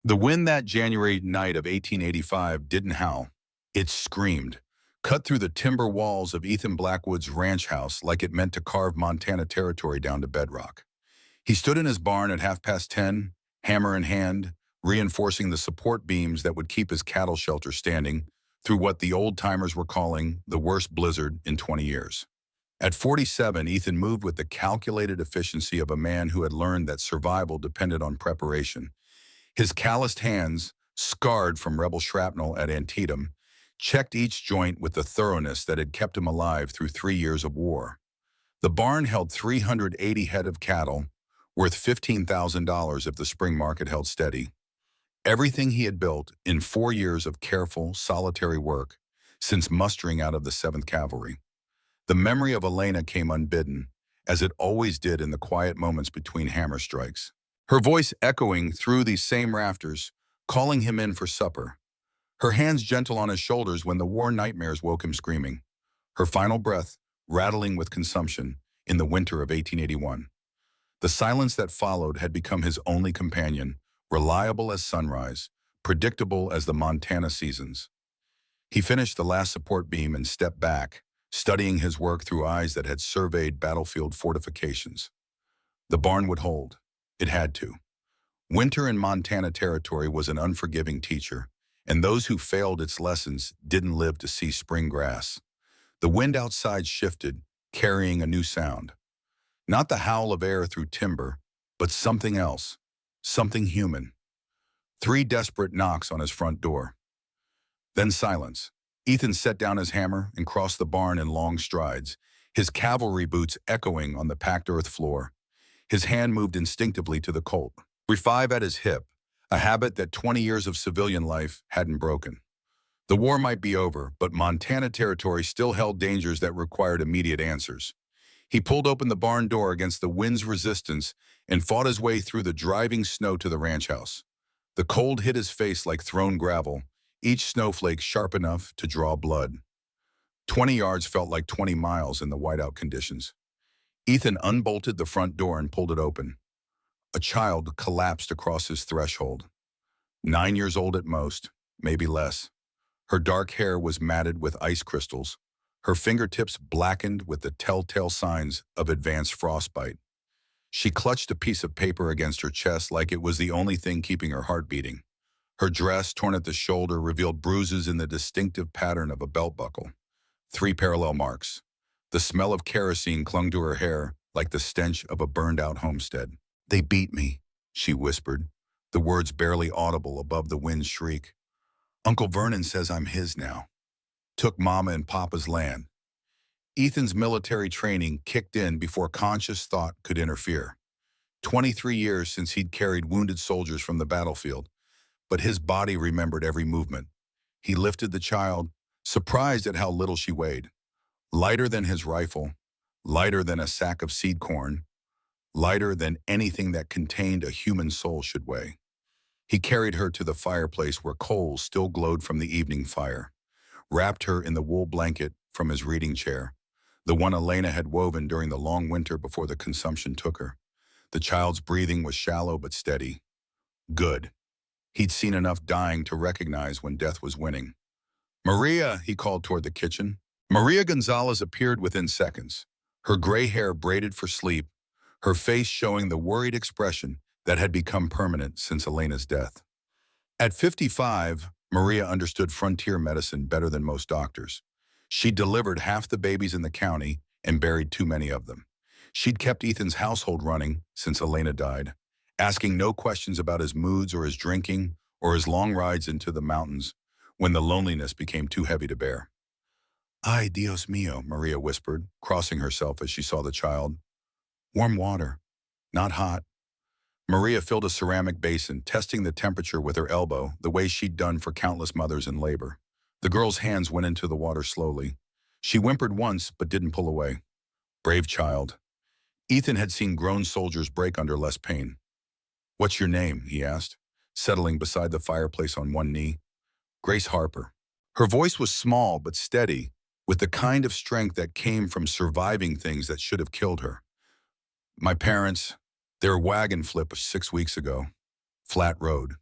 The wind that January night of 1885 didn't howl. It screamed, cut through the timber walls of Ethan Blackwood's ranch house like it meant to carve Montana territory down to bedrock. He stood in his barn at 10:30, hammer in hand, reinforcing the support beams that would keep his cattle shelter standing through what the old-timers were calling the worst blizzard in 20 years. At 47, Ethan moved with the calculated efficiency of a man who had learned that survival depended on preparation. His calloused hands, scarred from rebel shrapnel at Antietam, checked each joint with the thoroughness that had kept him alive through 3 years of war. The barn held 380 head of cattle, worth $15,000 if the spring market held steady. Everything he had built in 4 years of careful, solitary work since mustering out of the 7th Cavalry. The memory of Elena came unbidden, as it always did in the quiet moments between hammer strikes. Her voice echoing through these same rafters, calling him in for supper. Her hands gentle on his shoulders when the war nightmares woke him screaming. Her final breath rattling with consumption in the winter of 1881. The silence that followed had become his only companion, reliable as sunrise, predictable as the Montana seasons. He finished the last support beam and stepped back, studying his work through eyes that had surveyed battlefield fortifications. The barn would hold. It had to. Winter in Montana territory was an unforgiving teacher, and those who failed its lessons didn't live to see spring grass. The wind outside shifted, carrying a new sound. Not the howl of air through timber, but something else, something human. 3 desperate knocks on his front door. Then silence. Ethan set down his hammer and crossed the barn in long strides, his cavalry boots echoing on the packed earth floor. His hand moved instinctively to the Colt, .45 at his hip, a habit that 20 years of civilian life hadn't broken. The war might be over, but Montana territory still held dangers that required immediate answers. He pulled open the barn door against the wind's resistance and fought his way through the driving snow to the ranch house. The cold hit his face like thrown gravel, each snowflake sharp enough to draw blood. 20 yards felt like 20 miles in the whiteout conditions. Ethan unbolted the front door and pulled it open. A child collapsed across his threshold. 9 years old at most, maybe less. Her dark hair was matted with ice crystals, her fingertips blackened with the telltale signs of advanced frostbite. She clutched a piece of paper against her chest like it was the only thing keeping her heart beating. Her dress, torn at the shoulder, revealed bruises in the distinctive pattern of a belt buckle. 3 parallel marks. The smell of kerosene clung to her hair like the stench of a burned-out homestead. "They beat me," she whispered, the words barely audible above the wind's shriek. "Uncle Vernon says I'm his now. Took Mama and Papa's land." Ethan's military training kicked in before conscious thought could interfere. 23 years since he'd carried wounded soldiers from the battlefield, but his body remembered every movement. He lifted the child, surprised at how little she weighed. Lighter than his rifle, lighter than a sack of seed corn, lighter than anything that contained a human soul should weigh. He carried her to the fireplace where coals still glowed from the evening fire, wrapped her in the wool blanket from his reading chair, the one Elena had woven during the long winter before the consumption took her. The child's breathing was shallow but steady. Good. He'd seen enough dying to recognize when death was winning. "Maria," he called toward the kitchen. Maria Gonzalez appeared within seconds, her gray hair braided for sleep, her face showing the worried expression that had become permanent since Elena's death. At 55, Maria understood frontier medicine better than most doctors. She'd delivered half the babies in the county and buried too many of them. She'd kept Ethan's household running since Elena died, asking no questions about his moods or his drinking or his long rides into the mountains when the loneliness became too heavy to bear. "Ay, Dios mío," Maria whispered, crossing herself as she saw the child. "Warm water, not hot." Maria filled a ceramic basin, testing the temperature with her elbow, the way she'd done for countless mothers in labor. The girl's hands went into the water slowly. She whimpered once, but didn't pull away. Brave child. Ethan had seen grown soldiers break under less pain. "What's your name?" he asked, settling beside the fireplace on one knee. "Grace Harper." Her voice was small but steady, with the kind of strength that came from surviving things that should have killed her. "My parents, their wagon flip 6 weeks ago. Flat road.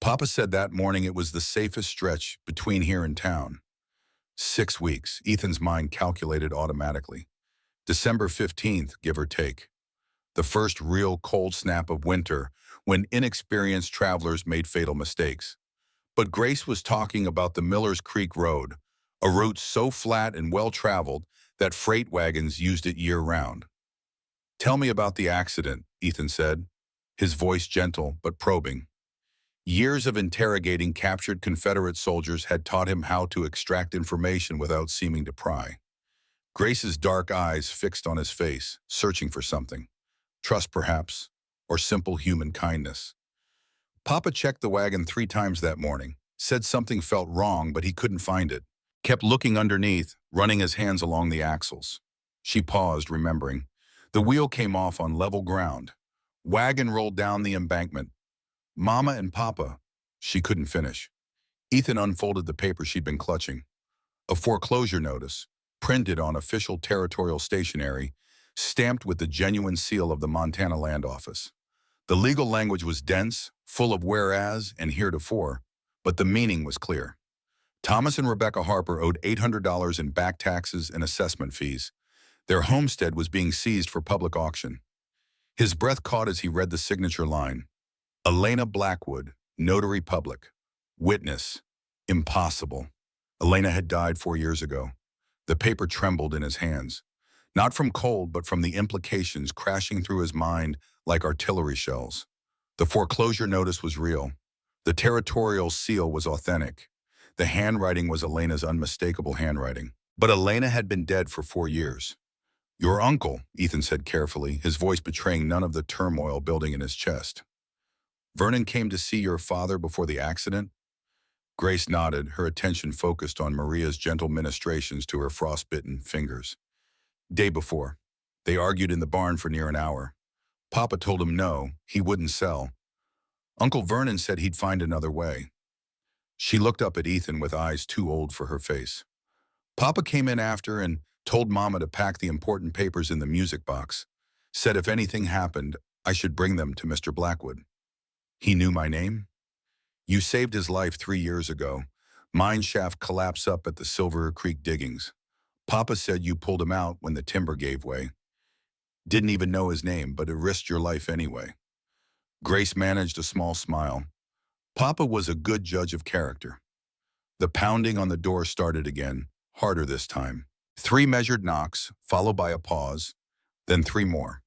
Papa said that morning it was the safest stretch between here and town. 6 weeks, Ethan's mind calculated automatically. December 15th, give or take. The first real cold snap of winter when inexperienced travelers made fatal mistakes. But Grace was talking about the Millers Creek Road, a route so flat and well-traveled that freight wagons used it year-round. Tell me about the accident, Ethan said, his voice gentle but probing. Years of interrogating captured Confederate soldiers had taught him how to extract information without seeming to pry. Grace's dark eyes fixed on his face, searching for something. Trust, perhaps, or simple human kindness. Papa checked the wagon 3 times that morning, said something felt wrong but he couldn't find it. Kept looking underneath, running his hands along the axles. She paused, remembering. The wheel came off on level ground. Wagon rolled down the embankment. Mama and Papa. She couldn't finish. Ethan unfolded the paper she'd been clutching. A foreclosure notice, printed on official territorial stationery, stamped with the genuine seal of the Montana Land Office. The legal language was dense, full of whereas and heretofore, but the meaning was clear. Thomas and Rebecca Harper owed $800 in back taxes and assessment fees. Their homestead was being seized for public auction. His breath caught as he read the signature line. Elena Blackwood, Notary Public. Witness. Impossible. Elena had died 4 years ago. The paper trembled in his hands. Not from cold, but from the implications crashing through his mind like artillery shells. The foreclosure notice was real. The territorial seal was authentic. The handwriting was Elena's unmistakable handwriting. But Elena had been dead for 4 years. Your uncle, Ethan said carefully, his voice betraying none of the turmoil building in his chest. Vernon came to see your father before the accident? Grace nodded, her attention focused on Maria's gentle ministrations to her frostbitten fingers. Day before. They argued in the barn for near an hour. Papa told him no, he wouldn't sell. Uncle Vernon said he'd find another way. She looked up at Ethan with eyes too old for her face. Papa came in after and told Mama to pack the important papers in the music box. Said if anything happened, I should bring them to Mr. Blackwood. He knew my name? You saved his life 3 years ago. Mine shaft collapsed up at the Silver Creek diggings. Papa said you pulled him out when the timber gave way. Didn't even know his name, but it risked your life anyway. Grace managed a small smile. Papa was a good judge of character. The pounding on the door started again, harder this time. 3 measured knocks, followed by a pause, then 3 more.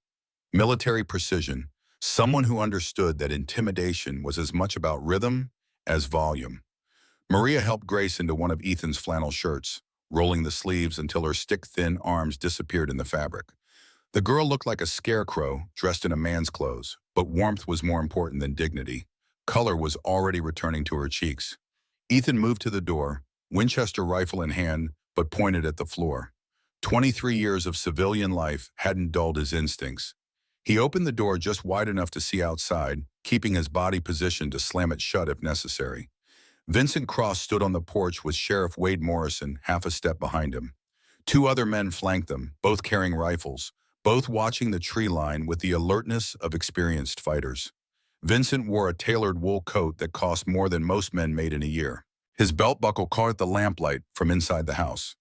Military precision, someone who understood that intimidation was as much about rhythm as volume. Maria helped Grace into one of Ethan's flannel shirts, rolling the sleeves until her stick-thin arms disappeared in the fabric. The girl looked like a scarecrow dressed in a man's clothes, but warmth was more important than dignity. Color was already returning to her cheeks. Ethan moved to the door, Winchester rifle in hand, but pointed at the floor. 23 years of civilian life hadn't dulled his instincts. He opened the door just wide enough to see outside, keeping his body positioned to slam it shut if necessary. Vincent Cross stood on the porch with Sheriff Wade Morrison half a step behind him. 2 other men flanked them, both carrying rifles, both watching the tree line with the alertness of experienced fighters. Vincent wore a tailored wool coat that cost more than most men made in a year. His belt buckle caught the lamplight from inside the house.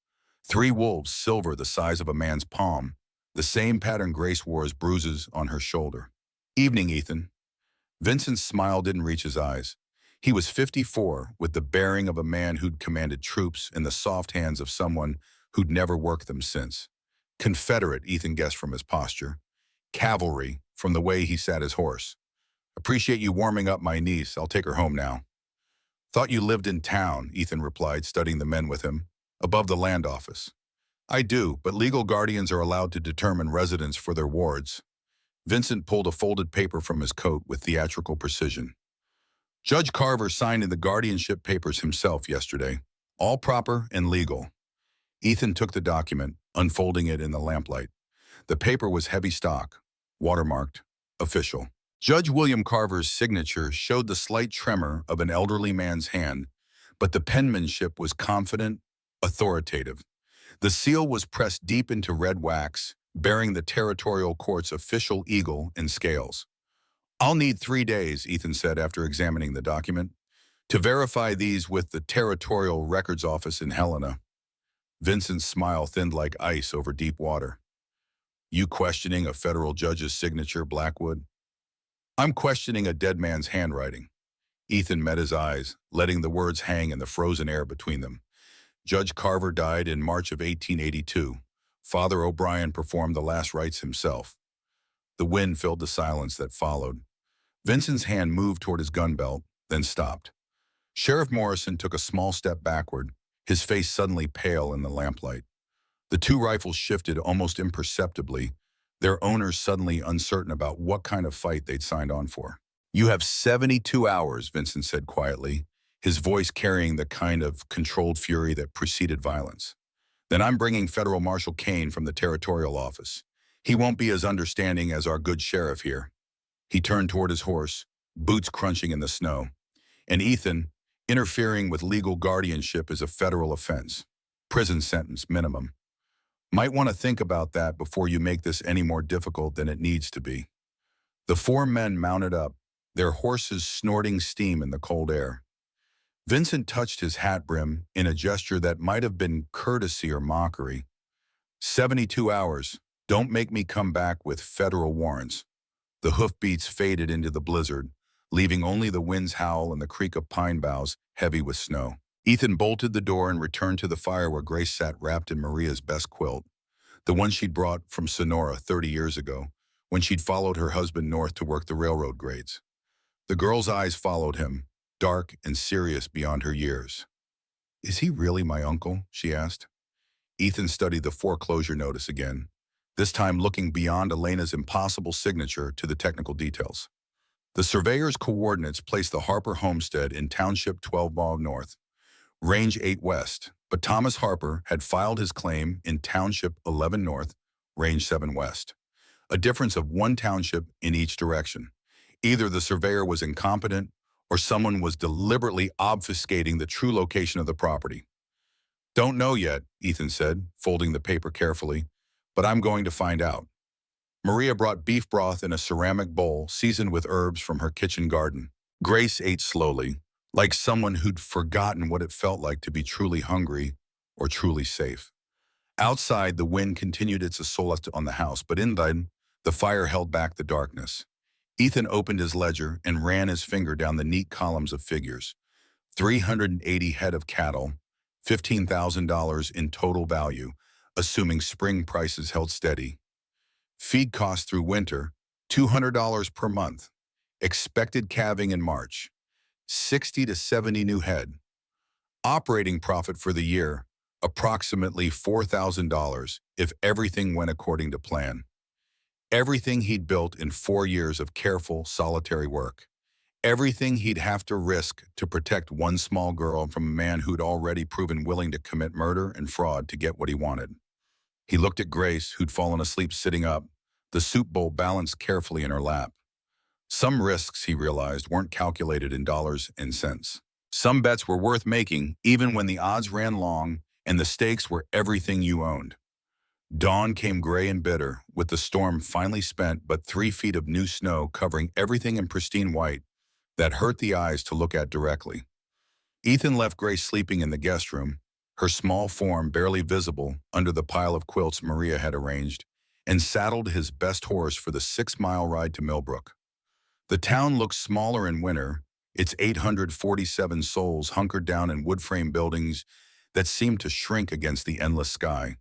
3 wolves, silver the size of a man's palm, the same pattern Grace wore as bruises on her shoulder. Evening, Ethan. Vincent's smile didn't reach his eyes. He was 54, with the bearing of a man who'd commanded troops in the soft hands of someone who'd never worked them since. Confederate, Ethan guessed from his posture. Cavalry, from the way he sat his horse. Appreciate you warming up my niece. I'll take her home now. Thought you lived in town, Ethan replied, studying the men with him. Above the land office. I do, but legal guardians are allowed to determine residence for their wards. Vincent pulled a folded paper from his coat with theatrical precision. Judge Carver signed in the guardianship papers himself yesterday. All proper and legal. Ethan took the document, unfolding it in the lamplight. The paper was heavy stock, watermarked, official. Judge William Carver's signature showed the slight tremor of an elderly man's hand, but the penmanship was confident, authoritative. The seal was pressed deep into red wax, bearing the territorial court's official eagle and scales. I'll need 3 days, Ethan said after examining the document. To verify these with the Territorial Records Office in Helena. Vincent's smile thinned like ice over deep water. You questioning a federal judge's signature, Blackwood? I'm questioning a dead man's handwriting. Ethan met his eyes, letting the words hang in the frozen air between them. Judge Carver died in March of 1882. Father O'Brien performed the last rites himself. The wind filled the silence that followed. Vincent's hand moved toward his gun belt, then stopped. Sheriff Morrison took a small step backward, his face suddenly pale in the lamplight. The two rifles shifted almost imperceptibly, their owners suddenly uncertain about what kind of fight they'd signed on for. You have 72 hours, Vincent said quietly, his voice carrying the kind of controlled fury that preceded violence. Then I'm bringing Federal Marshal Kane from the Territorial Office. He won't be as understanding as our good sheriff here. He turned toward his horse, boots crunching in the snow. And Ethan, interfering with legal guardianship is a federal offense. Prison sentence minimum. Might want to think about that before you make this any more difficult than it needs to be. The four men mounted up, their horses snorting steam in the cold air. Vincent touched his hat brim in a gesture that might have been courtesy or mockery. 72 hours. Don't make me come back with federal warrants. The hoofbeats faded into the blizzard, leaving only the wind's howl and the creak of pine boughs heavy with snow. Ethan bolted the door and returned to the fire where Grace sat wrapped in Maria's best quilt, the one she'd brought from Sonora 30 years ago, when she'd followed her husband north to work the railroad grades. The girl's eyes followed him, dark and serious beyond her years. Is he really my uncle? She asked. Ethan studied the foreclosure notice again, this time looking beyond Elena's impossible signature to the technical details. The surveyor's coordinates placed the Harper homestead in Township 12 Mile North, Range 8 West, but Thomas Harper had filed his claim in Township 11 North, Range 7 West, a difference of one township in each direction. Either the surveyor was incompetent or someone was deliberately obfuscating the true location of the property. Don't know yet, Ethan said, folding the paper carefully, but I'm going to find out. Maria brought beef broth in a ceramic bowl seasoned with herbs from her kitchen garden. Grace ate slowly, like someone who'd forgotten what it felt like to be truly hungry or truly safe. Outside, the wind continued its assault on the house, but inside, the fire held back the darkness. Ethan opened his ledger and ran his finger down the neat columns of figures. 380 head of cattle, $15,000 in total value, assuming spring prices held steady. Feed costs through winter, $200 per month. Expected calving in March, 60 to 70 new head. Operating profit for the year, approximately $4,000 if everything went according to plan. Everything he'd built in 4 years of careful, solitary work. Everything he'd have to risk to protect one small girl from a man who'd already proven willing to commit murder and fraud to get what he wanted. He looked at Grace, who'd fallen asleep sitting up, the soup bowl balanced carefully in her lap. Some risks, he realized, weren't calculated in dollars and cents. Some bets were worth making, even when the odds ran long and the stakes were everything you owned. Dawn came gray and bitter, with the storm finally spent, but 3 feet of new snow covering everything in pristine white that hurt the eyes to look at directly. Ethan left Grace sleeping in the guest room, her small form barely visible under the pile of quilts Maria had arranged, and saddled his best horse for the 6-mile ride to Millbrook. The town looked smaller in winter, its 847 souls hunkered down in wood-frame buildings that seemed to shrink against the endless sky.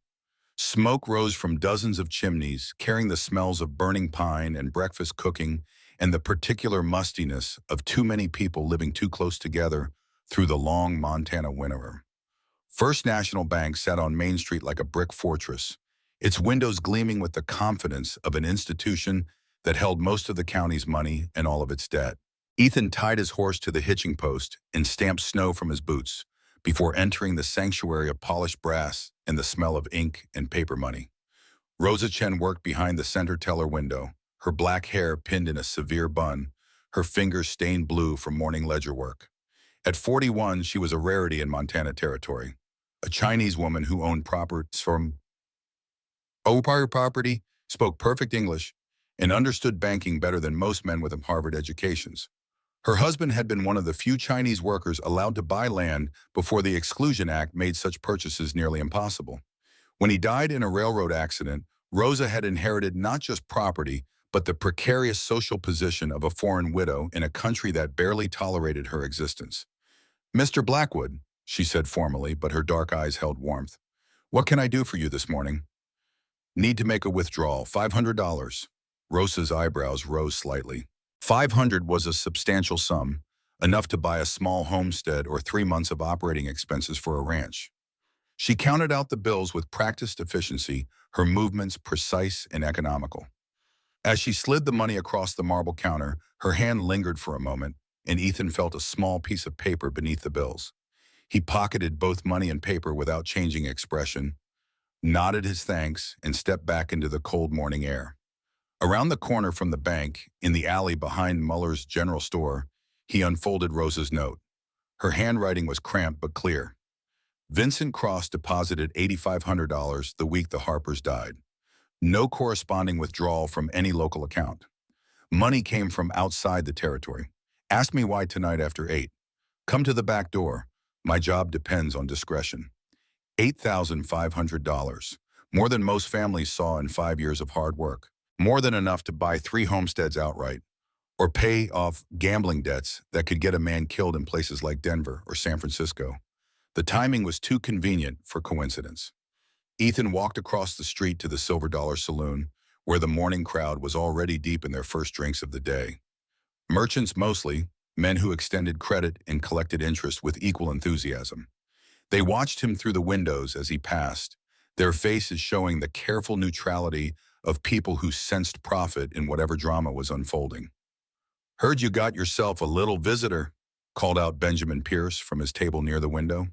Smoke rose from dozens of chimneys, carrying the smells of burning pine and breakfast cooking and the particular mustiness of too many people living too close together through the long Montana winter. First National Bank sat on Main Street like a brick fortress, its windows gleaming with the confidence of an institution that held most of the county's money and all of its debt. Ethan tied his horse to the hitching post and stamped snow from his boots before entering the sanctuary of polished brass and the smell of ink and paper money. Rosa Chen worked behind the center teller window, her black hair pinned in a severe bun, her fingers stained blue from morning ledger work. At 41, she was a rarity in Montana territory, a Chinese woman who owned properties from Opire property, spoke perfect English, and understood banking better than most men with Harvard educations. Her husband had been one of the few Chinese workers allowed to buy land before the Exclusion Act made such purchases nearly impossible. When he died in a railroad accident, Rosa had inherited not just property, but the precarious social position of a foreign widow in a country that barely tolerated her existence. "Mr. Blackwood," she said formally, but her dark eyes held warmth. "What can I do for you this morning?" "Need to make a withdrawal, $500. Rosa's eyebrows rose slightly. 500 was a substantial sum, enough to buy a small homestead or 3 months of operating expenses for a ranch. She counted out the bills with practiced efficiency, her movements precise and economical. As she slid the money across the marble counter, her hand lingered for a moment, and Ethan felt a small piece of paper beneath the bills. He pocketed both money and paper without changing expression, nodded his thanks, and stepped back into the cold morning air. Around the corner from the bank, in the alley behind Muller's general store, he unfolded Rosa's note. Her handwriting was cramped but clear. Vincent Cross deposited $8,500 the week the Harpers died. No corresponding withdrawal from any local account. Money came from outside the territory. Ask me why tonight after 8. Come to the back door. My job depends on discretion. $8,500. More than most families saw in 5 years of hard work. More than enough to buy 3 homesteads outright, or pay off gambling debts that could get a man killed in places like Denver or San Francisco. The timing was too convenient for coincidence. Ethan walked across the street to the Silver Dollar Saloon, where the morning crowd was already deep in their first drinks of the day. Merchants mostly, men who extended credit and collected interest with equal enthusiasm. They watched him through the windows as he passed, their faces showing the careful neutrality of people who sensed profit in whatever drama was unfolding. "Heard you got yourself a little visitor," called out Benjamin Pierce from his table near the window.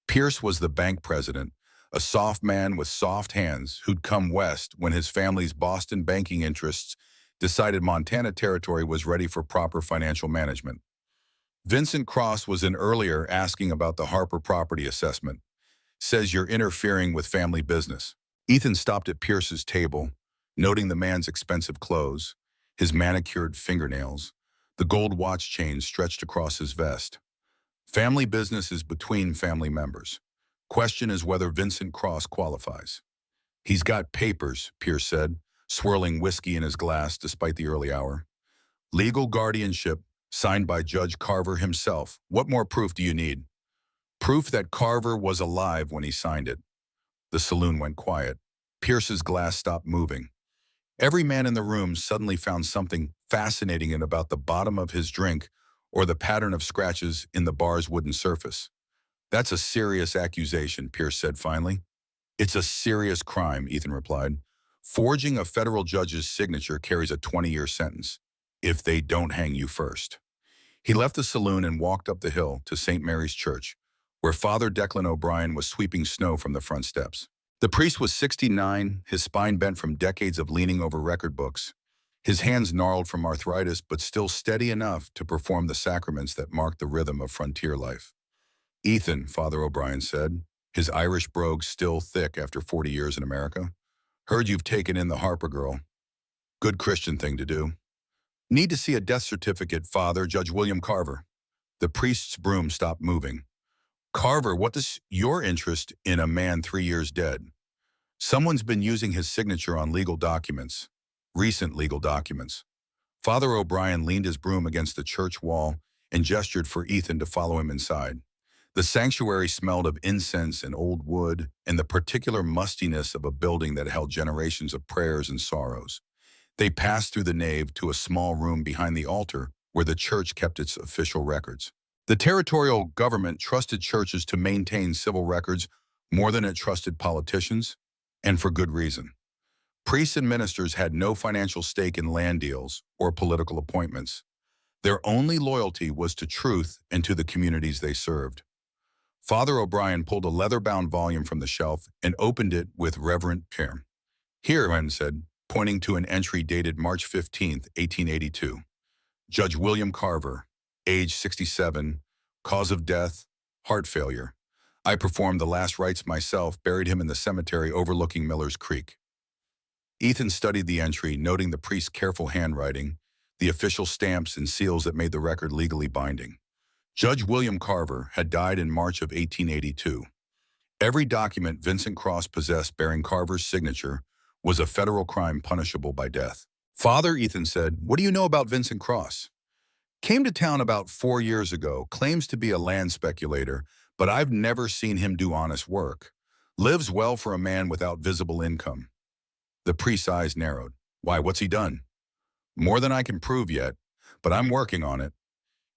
Pierce was the bank president, a soft man with soft hands who'd come west when his family's Boston banking interests decided Montana Territory was ready for proper financial management. Vincent Cross was in earlier asking about the Harper property assessment. "Says you're interfering with family business." Ethan stopped at Pierce's table, noting the man's expensive clothes, his manicured fingernails, the gold watch chain stretched across his vest. "Family business is between family members. Question is whether Vincent Cross qualifies." "He's got papers," Pierce said, swirling whiskey in his glass despite the early hour. "Legal guardianship, signed by Judge Carver himself. What more proof do you need?" "Proof that Carver was alive when he signed it." The saloon went quiet. Pierce's glass stopped moving. Every man in the room suddenly found something fascinating about the bottom of his drink or the pattern of scratches in the bar's wooden surface. "That's a serious accusation," Pierce said finally. "It's a serious crime," Ethan replied. "Forging a federal judge's signature carries a 20-year sentence, if they don't hang you first." He left the saloon and walked up the hill to St. Mary's Church, where Father Declan O'Brien was sweeping snow from the front steps. The priest was 69, his spine bent from decades of leaning over record books, his hands gnarled from arthritis but still steady enough to perform the sacraments that marked the rhythm of frontier life. "Ethan," Father O'Brien said, his Irish brogue still thick after 40 years in America, "heard you've taken in the Harper girl. Good Christian thing to do." "Need to see a death certificate, Father, Judge William Carver." The priest's broom stopped moving. "Carver, what is your interest in a man 3 years dead?" "Someone's been using his signature on legal documents. Recent legal documents." Father O'Brien leaned his broom against the church wall and gestured for Ethan to follow him inside. The sanctuary smelled of incense and old wood and the particular mustiness of a building that held generations of prayers and sorrows. They passed through the nave to a small room behind the altar where the church kept its official records. The territorial government trusted churches to maintain civil records more than it trusted politicians, and for good reason. Priests and ministers had no financial stake in land deals or political appointments. Their only loyalty was to truth and to the communities they served. Father O'Brien pulled a leather-bound volume from the shelf and opened it with reverent care. "Here," Wren said, pointing to an entry dated March 15, 1882. "Judge William Carver, age 67, cause of death, heart failure. I performed the last rites myself, buried him in the cemetery overlooking Miller's Creek." Ethan studied the entry, noting the priest's careful handwriting, the official stamps and seals that made the record legally binding. Judge William Carver had died in March of 1882. Every document Vincent Cross possessed bearing Carver's signature was a federal crime punishable by death. Father, Ethan said, what do you know about Vincent Cross? Came to town about 4 years ago, claims to be a land speculator, but I've never seen him do honest work. Lives well for a man without visible income. The priest's eyes narrowed. Why, what's he done? More than I can prove yet, but I'm working on it.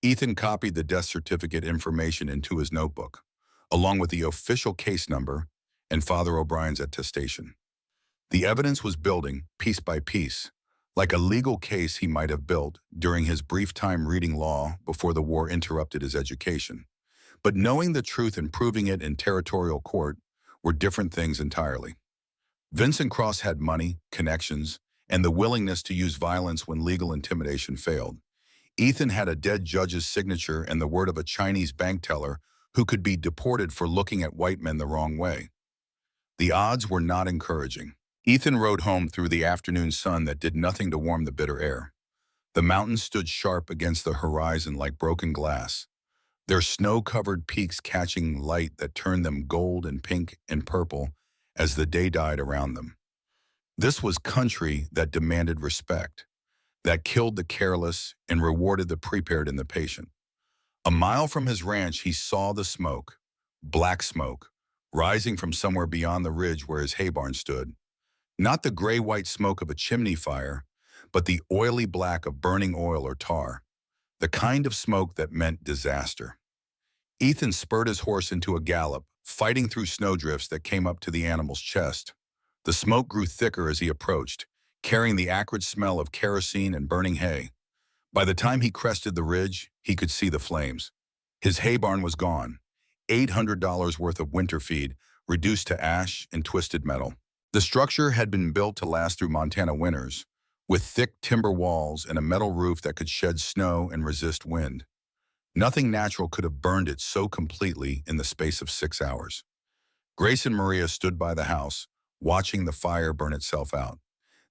Ethan copied the death certificate information into his notebook, along with the official case number and Father O'Brien's attestation. The evidence was building, piece by piece, like a legal case he might have built during his brief time reading law before the war interrupted his education. But knowing the truth and proving it in territorial court were different things entirely. Vincent Cross had money, connections, and the willingness to use violence when legal intimidation failed. Ethan had a dead judge's signature and the word of a Chinese bank teller who could be deported for looking at white men the wrong way. The odds were not encouraging. Ethan rode home through the afternoon sun that did nothing to warm the bitter air. The mountains stood sharp against the horizon like broken glass, their snow-covered peaks catching light that turned them gold and pink and purple as the day died around them. This was country that demanded respect, that killed the careless and rewarded the prepared and the patient. A mile from his ranch, he saw the smoke, black smoke, rising from somewhere beyond the ridge where his hay barn stood. Not the gray-white smoke of a chimney fire, but the oily black of burning oil or tar, the kind of smoke that meant disaster. Ethan spurred his horse into a gallop, fighting through snowdrifts that came up to the animal's chest. The smoke grew thicker as he approached, carrying the acrid smell of kerosene and burning hay. By the time he crested the ridge, he could see the flames. His hay barn was gone, $800 worth of winter feed, reduced to ash and twisted metal. The structure had been built to last through Montana winters, with thick timber walls and a metal roof that could shed snow and resist wind. Nothing natural could have burned it so completely in the space of 6 hours. Grace and Maria stood by the house, watching the fire burn itself out.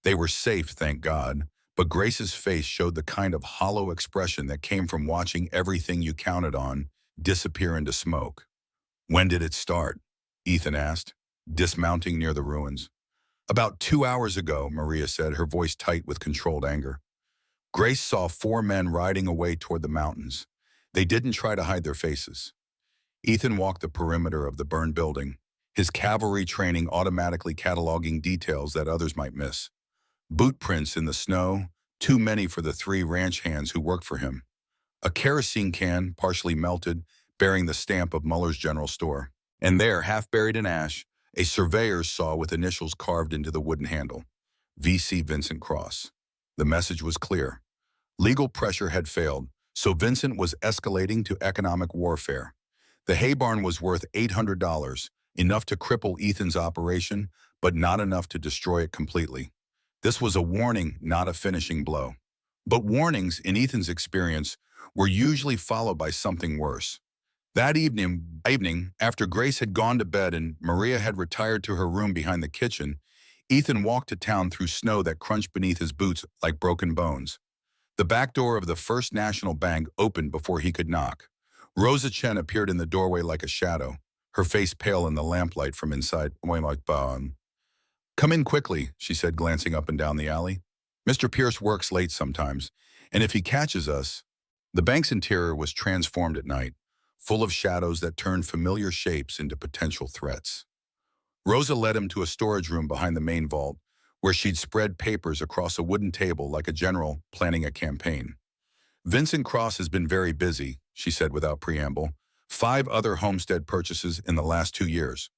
They were safe, thank God, but Grace's face showed the kind of hollow expression that came from watching everything you counted on disappear into smoke. When did it start? Ethan asked, dismounting near the ruins. About 2 hours ago, Maria said, her voice tight with controlled anger. Grace saw 4 men riding away toward the mountains. They didn't try to hide their faces. Ethan walked the perimeter of the burned building, his cavalry training automatically cataloging details that others might miss. Boot prints in the snow, too many for the 3 ranch hands who worked for him. A kerosene can, partially melted, bearing the stamp of Muller's General Store. And there, half buried in ash, a surveyor's saw with initials carved into the wooden handle. V.C. Vincent Cross. The message was clear. Legal pressure had failed, so Vincent was escalating to economic warfare. The hay barn was worth $800, enough to cripple Ethan's operation, but not enough to destroy it completely. This was a warning, not a finishing blow. But warnings, in Ethan's experience, were usually followed by something worse. That evening, after Grace had gone to bed and Maria had retired to her room behind the kitchen, Ethan walked to town through snow that crunched beneath his boots like broken bones. The back door of the First National Bank opened before he could knock. Rosa Chen appeared in the doorway like a shadow, her face pale in the lamplight from inside. Come in quickly, she said, glancing up and down the alley. Mr. Pierce works late sometimes, and if he catches us... The bank's interior was transformed at night, full of shadows that turned familiar shapes into potential threats. Rosa led him to a storage room behind the main vault, where she'd spread papers across a wooden table like a general planning a campaign. Vincent Cross has been very busy, she said without preamble. 5 other homestead purchases in the last 2 years,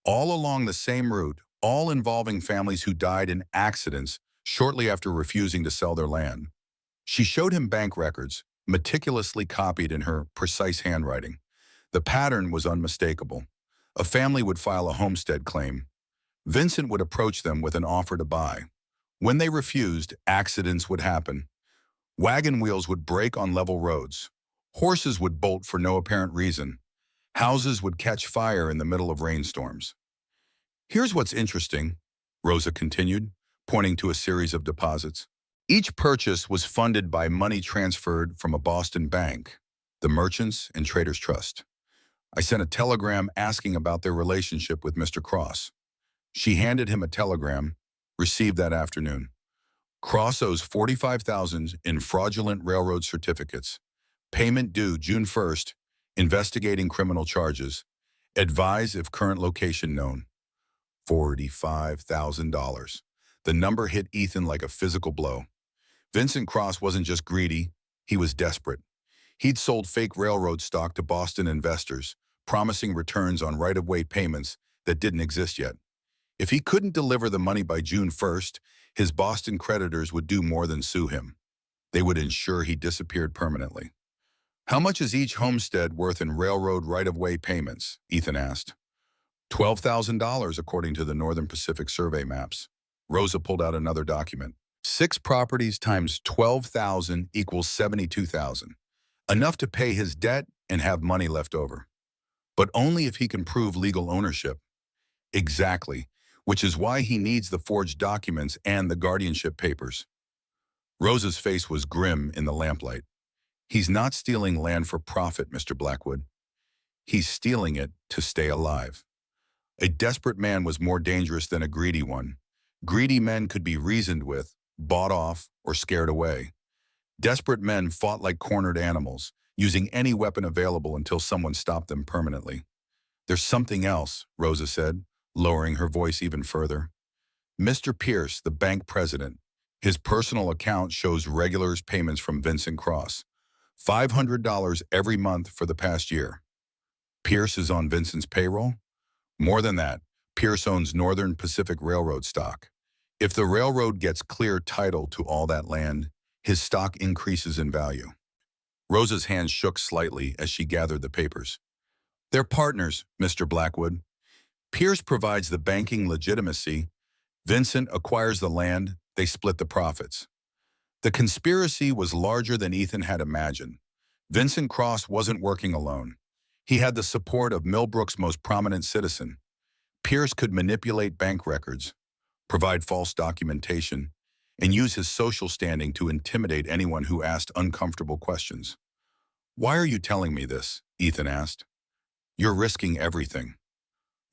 all along the same route, all involving families who died in accidents shortly after refusing to sell their land. She showed him bank records, meticulously copied in her precise handwriting. The pattern was unmistakable. A family would file a homestead claim. Vincent would approach them with an offer to buy. When they refused, accidents would happen. Wagon wheels would break on level roads. Horses would bolt for no apparent reason. Houses would catch fire in the middle of rainstorms. Here's what's interesting, Rosa continued, pointing to a series of deposits. Each purchase was funded by money transferred from a Boston bank, the Merchants and Traders Trust. I sent a telegram asking about their relationship with Mr. Cross. She handed him a telegram, received that afternoon. Cross owes $45,000 in fraudulent railroad certificates. Payment due June 1st, investigating criminal charges. Advise if current location known. $45,000. The number hit Ethan like a physical blow. Vincent Cross wasn't just greedy, he was desperate. He'd sold fake railroad stock to Boston investors, promising returns on right-of-way payments that didn't exist yet. If he couldn't deliver the money by June 1st, his Boston creditors would do more than sue him. They would ensure he disappeared permanently. How much is each homestead worth in railroad right-of-way payments? Ethan asked. $12,000 according to the Northern Pacific Survey maps. Rosa pulled out another document. 6 properties times 12,000 equals 72,000. Enough to pay his debt and have money left over. But only if he can prove legal ownership. Exactly, which is why he needs the forged documents and the guardianship papers. Rosa's face was grim in the lamplight. He's not stealing land for profit, Mr. Blackwood. He's stealing it to stay alive. A desperate man was more dangerous than a greedy one. Greedy men could be reasoned with, bought off, or scared away. Desperate men fought like cornered animals, using any weapon available until someone stopped them permanently. There's something else, Rosa said, lowering her voice even further. Mr. Pierce, the bank president, his personal account shows regular payments from Vincent Cross. $500 every month for the past year. Pierce is on Vincent's payroll? More than that, Pierce owns Northern Pacific Railroad stock. If the railroad gets clear title to all that land, his stock increases in value. Rosa's hands shook slightly as she gathered the papers. They're partners, Mr. Blackwood. Pierce provides the banking legitimacy. Vincent acquires the land. They split the profits. The conspiracy was larger than Ethan had imagined. Vincent Cross wasn't working alone. He had the support of Millbrook's most prominent citizen. Pierce could manipulate bank records, provide false documentation, and use his social standing to intimidate anyone who asked uncomfortable questions. Why are you telling me this? Ethan asked. You're risking everything.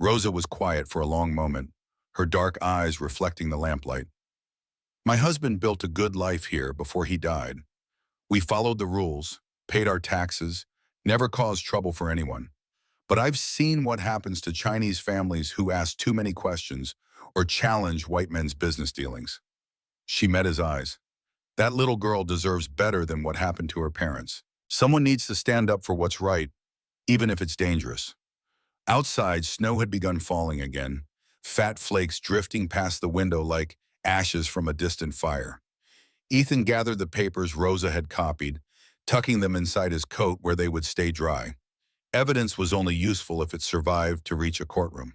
Rosa was quiet for a long moment, her dark eyes reflecting the lamplight. My husband built a good life here before he died. We followed the rules, paid our taxes, never caused trouble for anyone. But I've seen what happens to Chinese families who ask too many questions or challenge white men's business dealings. She met his eyes. That little girl deserves better than what happened to her parents. Someone needs to stand up for what's right, even if it's dangerous. Outside, snow had begun falling again, fat flakes drifting past the window like ashes from a distant fire. Ethan gathered the papers Rosa had copied, tucking them inside his coat where they would stay dry. Evidence was only useful if it survived to reach a courtroom.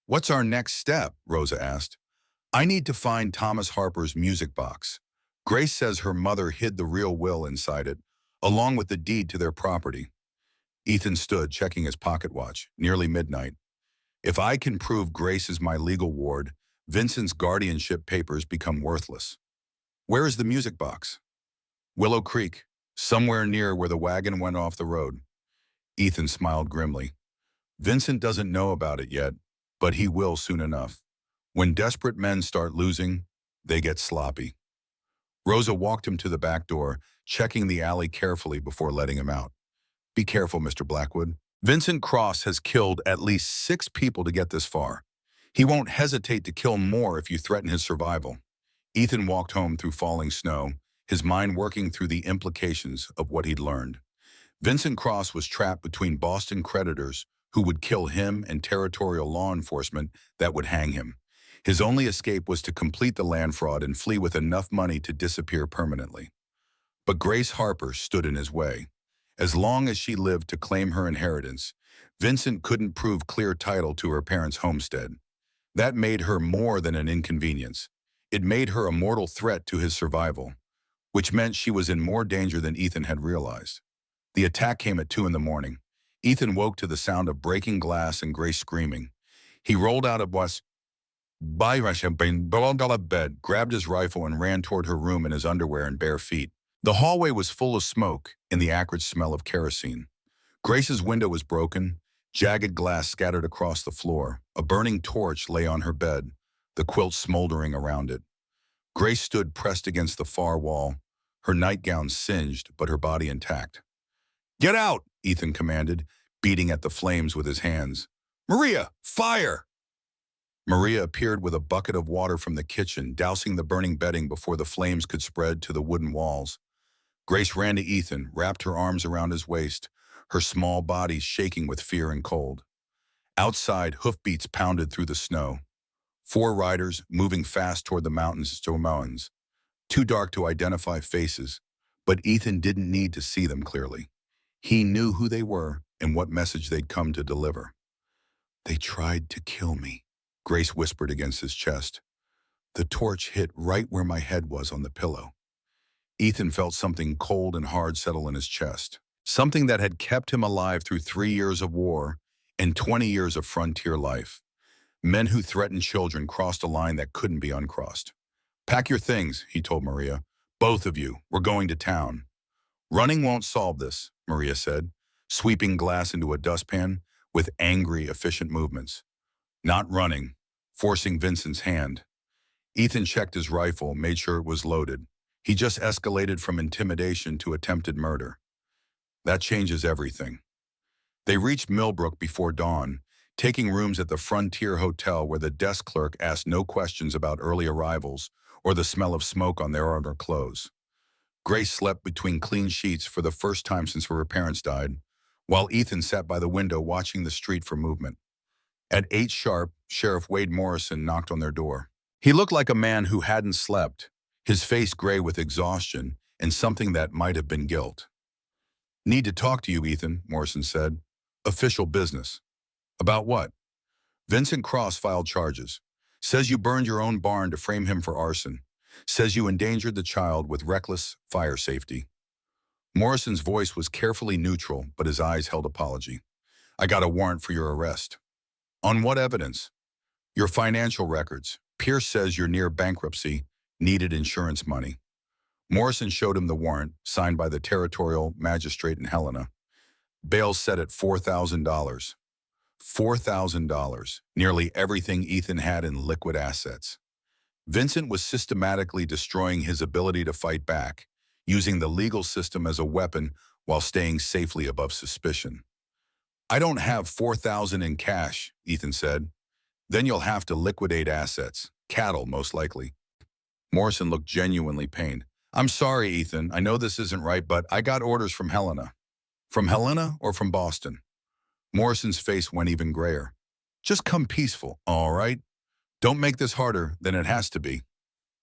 What's our next step? Rosa asked. I need to find Thomas Harper's music box. Grace says her mother hid the real will inside it, along with the deed to their property. Ethan stood, checking his pocket watch, nearly midnight. If I can prove Grace is my legal ward, Vincent's guardianship papers become worthless. Where is the music box? Willow Creek, somewhere near where the wagon went off the road. Ethan smiled grimly. Vincent doesn't know about it yet, but he will soon enough. When desperate men start losing, they get sloppy. Rosa walked him to the back door, checking the alley carefully before letting him out. Be careful, Mr. Blackwood. Vincent Cross has killed at least 6 people to get this far. He won't hesitate to kill more if you threaten his survival. Ethan walked home through falling snow, his mind working through the implications of what he'd learned. Vincent Cross was trapped between Boston creditors who would kill him and territorial law enforcement that would hang him. His only escape was to complete the land fraud and flee with enough money to disappear permanently. But Grace Harper stood in his way. As long as she lived to claim her inheritance, Vincent couldn't prove clear title to her parents' homestead. That made her more than an inconvenience. It made her a mortal threat to his survival, which meant she was in more danger than Ethan had realized. The attack came at 2 in the morning. Ethan woke to the sound of breaking glass and Grace screaming. He rolled out of bus. Byron belonged on a bed, grabbed his rifle, and ran toward her room in his underwear and bare feet. The hallway was full of smoke and the acrid smell of kerosene. Grace's window was broken, jagged glass scattered across the floor. A burning torch lay on her bed, the quilt smoldering around it. Grace stood pressed against the far wall, her nightgown singed but her body intact. "Get out!" Ethan commanded, beating at the flames with his hands. "Maria, fire!" Maria appeared with a bucket of water from the kitchen, dousing the burning bedding before the flames could spread to the wooden walls. Grace ran to Ethan, wrapped her arms around his waist, her small body shaking with fear and cold. Outside, hoofbeats pounded through the snow. 4 riders moving fast toward the mountains to mountains. Too dark to identify faces, but Ethan didn't need to see them clearly. He knew who they were and what message they'd come to deliver. "They tried to kill me," Grace whispered against his chest. The torch hit right where my head was on the pillow. Ethan felt something cold and hard settle in his chest. Something that had kept him alive through 3 years of war and 20 years of frontier life. Men who threatened children crossed a line that couldn't be uncrossed. "Pack your things," he told Maria. "Both of you, we're going to town." "Running won't solve this," Maria said, sweeping glass into a dustpan with angry, efficient movements. "Not running," forcing Vincent's hand. Ethan checked his rifle, made sure it was loaded. He just escalated from intimidation to attempted murder. That changes everything. They reached Millbrook before dawn, taking rooms at the Frontier Hotel where the desk clerk asked no questions about early arrivals or the smell of smoke on their outer clothes. Grace slept between clean sheets for the first time since her parents died, while Ethan sat by the window watching the street for movement. At 8 sharp, Sheriff Wade Morrison knocked on their door. He looked like a man who hadn't slept, his face gray with exhaustion and something that might have been guilt. "Need to talk to you, Ethan," Morrison said. "Official business." "About what?" "Vincent Cross filed charges. Says you burned your own barn to frame him for arson. Says you endangered the child with reckless fire safety." Morrison's voice was carefully neutral, but his eyes held apology. "I got a warrant for your arrest." "On what evidence?" "Your financial records. Pierce says you're near bankruptcy, needed insurance money." Morrison showed him the warrant, signed by the territorial magistrate in Helena. Bail set at $4,000. $4,000, nearly everything Ethan had in liquid assets. Vincent was systematically destroying his ability to fight back, using the legal system as a weapon while staying safely above suspicion. "I don't have $4,000 in cash," Ethan said. "Then you'll have to liquidate assets, cattle most likely." Morrison looked genuinely pained. "I'm sorry, Ethan. I know this isn't right, but I got orders from Helena." "From Helena or from Boston?" Morrison's face went even grayer. "Just come peaceful, all right? Don't make this harder than it has to be."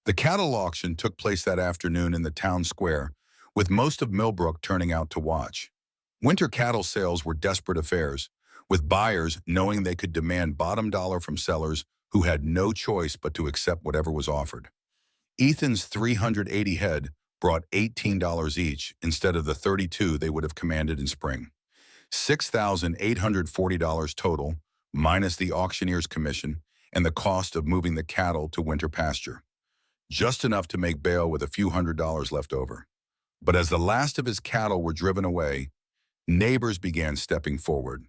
The cattle auction took place that afternoon in the town square, with most of Millbrook turning out to watch. Winter cattle sales were desperate affairs, with buyers knowing they could demand bottom dollar from sellers who had no choice but to accept whatever was offered. Ethan's 380 head brought $18 each instead of the $32 they would have commanded in spring. $6,840 total, minus the auctioneer's commission and the cost of moving the cattle to winter pasture. Just enough to make bail with a few $100s left over. But as the last of his cattle were driven away, neighbors began stepping forward.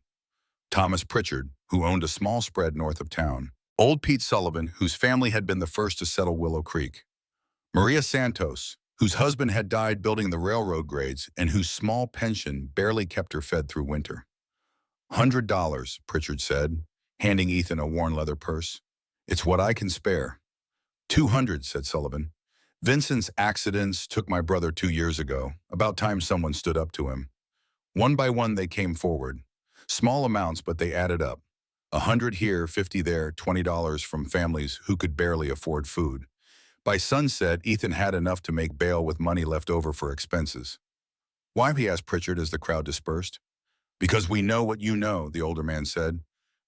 Thomas Pritchard, who owned a small spread north of town. Old Pete Sullivan, whose family had been the first to settle Willow Creek. Maria Santos, whose husband had died building the railroad grades and whose small pension barely kept her fed through winter. $100, Pritchard said, handing Ethan a worn leather purse. "It's what I can spare." $200, said Sullivan. "Vincent's accidents took my brother 2 years ago. About time someone stood up to him." One by one they came forward. Small amounts, but they added up. 100 here, 50 there, $20 from families who could barely afford food. By sunset, Ethan had enough to make bail with money left over for expenses. "Why?" he asked Pritchard as the crowd dispersed. "Because we know what you know," the older man said.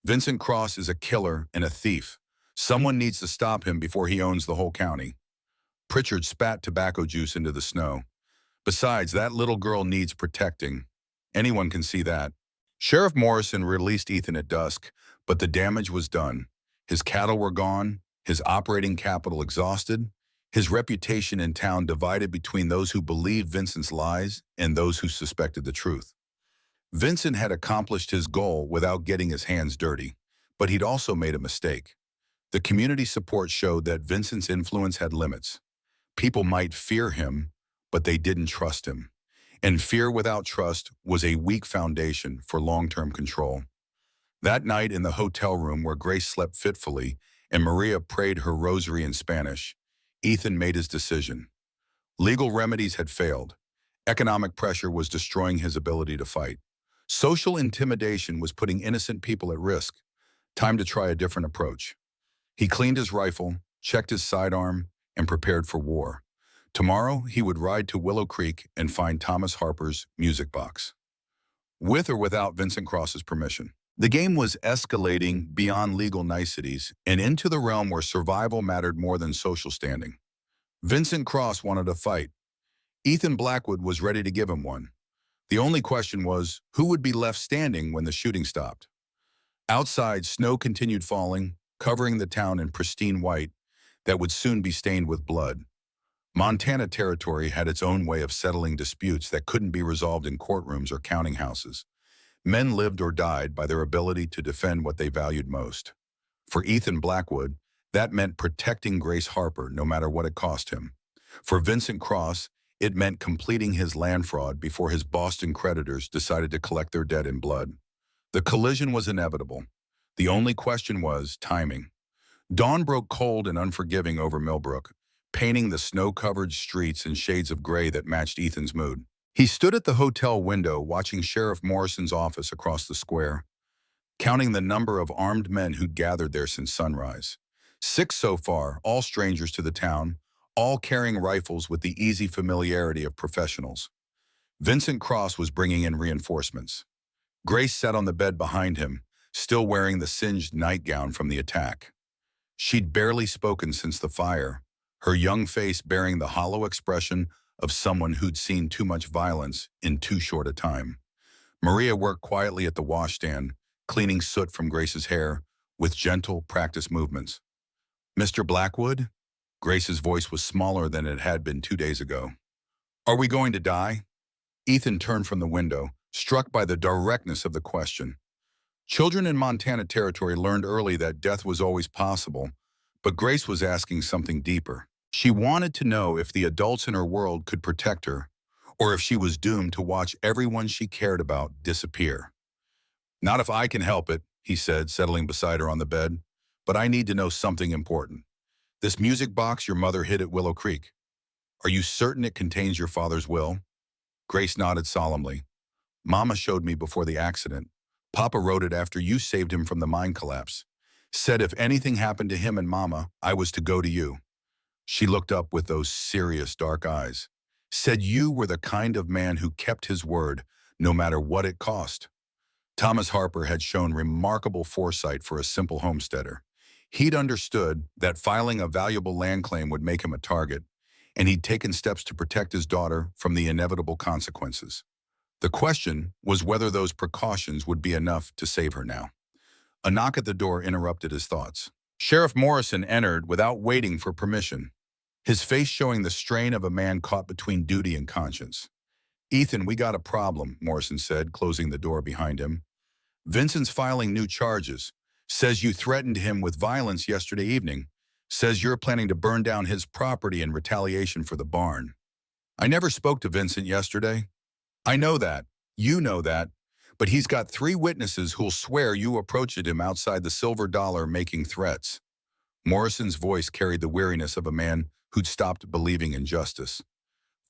"Vincent Cross is a killer and a thief. Someone needs to stop him before he owns the whole county." Pritchard spat tobacco juice into the snow. "Besides, that little girl needs protecting. Anyone can see that." Sheriff Morrison released Ethan at dusk, but the damage was done. His cattle were gone, his operating capital exhausted, his reputation in town divided between those who believed Vincent's lies and those who suspected the truth. Vincent had accomplished his goal without getting his hands dirty, but he'd also made a mistake. The community support showed that Vincent's influence had limits. People might fear him, but they didn't trust him. And fear without trust was a weak foundation for long-term control. That night in the hotel room where Grace slept fitfully and Maria prayed her rosary in Spanish, Ethan made his decision. Legal remedies had failed. Economic pressure was destroying his ability to fight. Social intimidation was putting innocent people at risk. Time to try a different approach. He cleaned his rifle, checked his sidearm, and prepared for war. Tomorrow, he would ride to Willow Creek and find Thomas Harper's music box. With or without Vincent Cross's permission. The game was escalating beyond legal niceties and into the realm where survival mattered more than social standing. Vincent Cross wanted a fight. Ethan Blackwood was ready to give him one. The only question was, who would be left standing when the shooting stopped? Outside, snow continued falling, covering the town in pristine white that would soon be stained with blood. Montana Territory had its own way of settling disputes that couldn't be resolved in courtrooms or counting houses. Men lived or died by their ability to defend what they valued most. For Ethan Blackwood, that meant protecting Grace Harper no matter what it cost him. For Vincent Cross, it meant completing his land fraud before his Boston creditors decided to collect their debt in blood. The collision was inevitable. The only question was timing. Dawn broke cold and unforgiving over Millbrook, painting the snow-covered streets in shades of gray that matched Ethan's mood. He stood at the hotel window watching Sheriff Morrison's office across the square, counting the number of armed men who'd gathered there since sunrise. 6 so far, all strangers to the town, all carrying rifles with the easy familiarity of professionals. Vincent Cross was bringing in reinforcements. Grace sat on the bed behind him, still wearing the singed nightgown from the attack. She'd barely spoken since the fire, her young face bearing the hollow expression of someone who'd seen too much violence in too short a time. Maria worked quietly at the washstand, cleaning soot from Grace's hair with gentle, practiced movements. "Mr. Blackwood?" Grace's voice was smaller than it had been 2 days ago. "Are we going to die?" Ethan turned from the window, struck by the directness of the question. Children in Montana Territory learned early that death was always possible, but Grace was asking something deeper. She wanted to know if the adults in her world could protect her, or if she was doomed to watch everyone she cared about disappear. "Not if I can help it," he said, settling beside her on the bed, "but I need to know something important. This music box your mother hid at Willow Creek. Are you certain it contains your father's will?" Grace nodded solemnly. "Mama showed me before the accident. Papa wrote it after you saved him from the mine collapse. Said if anything happened to him and Mama, I was to go to you." She looked up with those serious dark eyes. "Said you were the kind of man who kept his word, no matter what it cost." Thomas Harper had shown remarkable foresight for a simple homesteader. He'd understood that filing a valuable land claim would make him a target, and he'd taken steps to protect his daughter from the inevitable consequences. The question was whether those precautions would be enough to save her now. A knock at the door interrupted his thoughts. Sheriff Morrison entered without waiting for permission, his face showing the strain of a man caught between duty and conscience. "Ethan, we got a problem," Morrison said, closing the door behind him. "Vincent's filing new charges. Says you threatened him with violence yesterday evening. Says you're planning to burn down his property in retaliation for the barn." "I never spoke to Vincent yesterday." "I know that. You know that. But he's got 3 witnesses who'll swear you approached him outside the Silver Dollar making threats." Morrison's voice carried the weariness of a man who'd stopped believing in justice.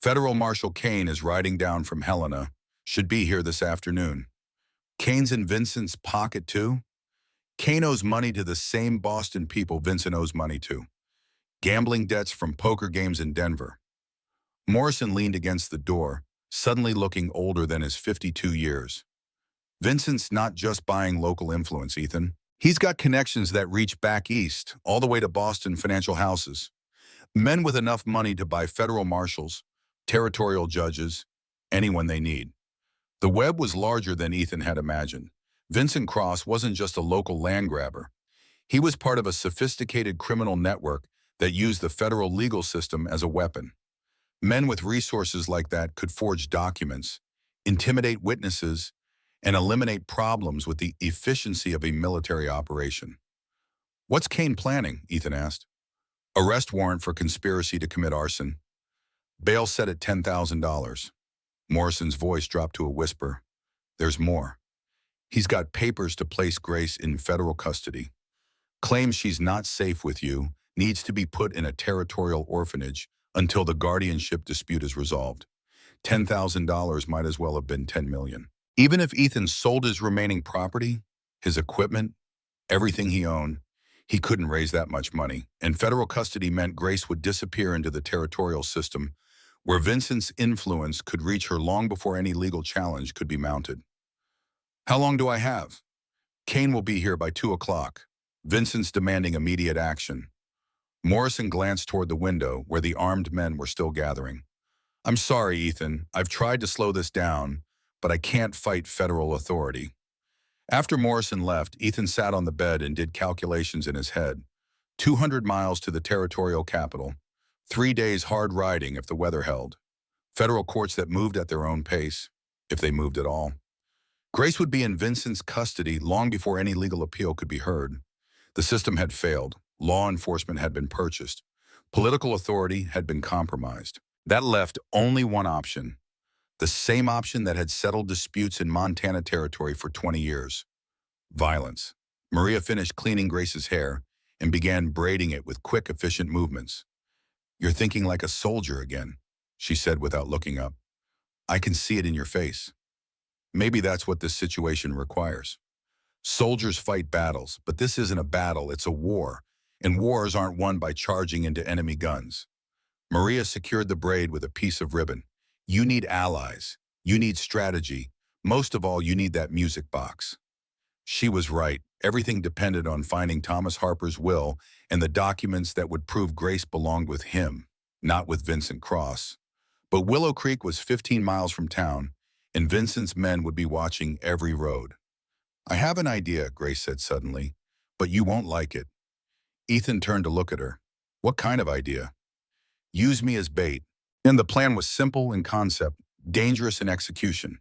"Federal Marshal Kane is riding down from Helena. Should be here this afternoon." "Kane's in Vincent's pocket too?" "Kane owes money to the same Boston people Vincent owes money to. Gambling debts from poker games in Denver." Morrison leaned against the door, suddenly looking older than his 52 years. "Vincent's not just buying local influence, Ethan. He's got connections that reach back east, all the way to Boston financial houses. Men with enough money to buy federal marshals, territorial judges, anyone they need." The web was larger than Ethan had imagined. Vincent Cross wasn't just a local land grabber. He was part of a sophisticated criminal network that used the federal legal system as a weapon. Men with resources like that could forge documents, intimidate witnesses, and eliminate problems with the efficiency of a military operation. "What's Kane planning?" Ethan asked. "Arrest warrant for conspiracy to commit arson. Bail set at $10,000. Morrison's voice dropped to a whisper. "There's more. He's got papers to place Grace in federal custody. Claims she's not safe with you, needs to be put in a territorial orphanage until the guardianship dispute is resolved. $10,000 might as well have been $10 million. Even if Ethan sold his remaining property, his equipment, everything he owned, he couldn't raise that much money, and federal custody meant Grace would disappear into the territorial system, where Vincent's influence could reach her long before any legal challenge could be mounted. "How long do I have?" "Kane will be here by 2 o'clock. Vincent's demanding immediate action." Morrison glanced toward the window where the armed men were still gathering. "I'm sorry, Ethan. I've tried to slow this down, but I can't fight federal authority." After Morrison left, Ethan sat on the bed and did calculations in his head. 200 miles to the territorial capital. 3 days hard riding if the weather held. Federal courts that moved at their own pace, if they moved at all. Grace would be in Vincent's custody long before any legal appeal could be heard. The system had failed. Law enforcement had been purchased. Political authority had been compromised. That left only one option. The same option that had settled disputes in Montana territory for 20 years. Violence. Maria finished cleaning Grace's hair and began braiding it with quick, efficient movements. "You're thinking like a soldier again," she said without looking up. "I can see it in your face. Maybe that's what this situation requires. Soldiers fight battles, but this isn't a battle, it's a war, and wars aren't won by charging into enemy guns." Maria secured the braid with a piece of ribbon. "You need allies. You need strategy. Most of all, you need that music box." She was right. Everything depended on finding Thomas Harper's will and the documents that would prove Grace belonged with him, not with Vincent Cross. But Willow Creek was 15 miles from town, and Vincent's men would be watching every road. "I have an idea," Grace said suddenly, "but you won't like it." Ethan turned to look at her. "What kind of idea?" "Use me as bait." And the plan was simple in concept, dangerous in execution.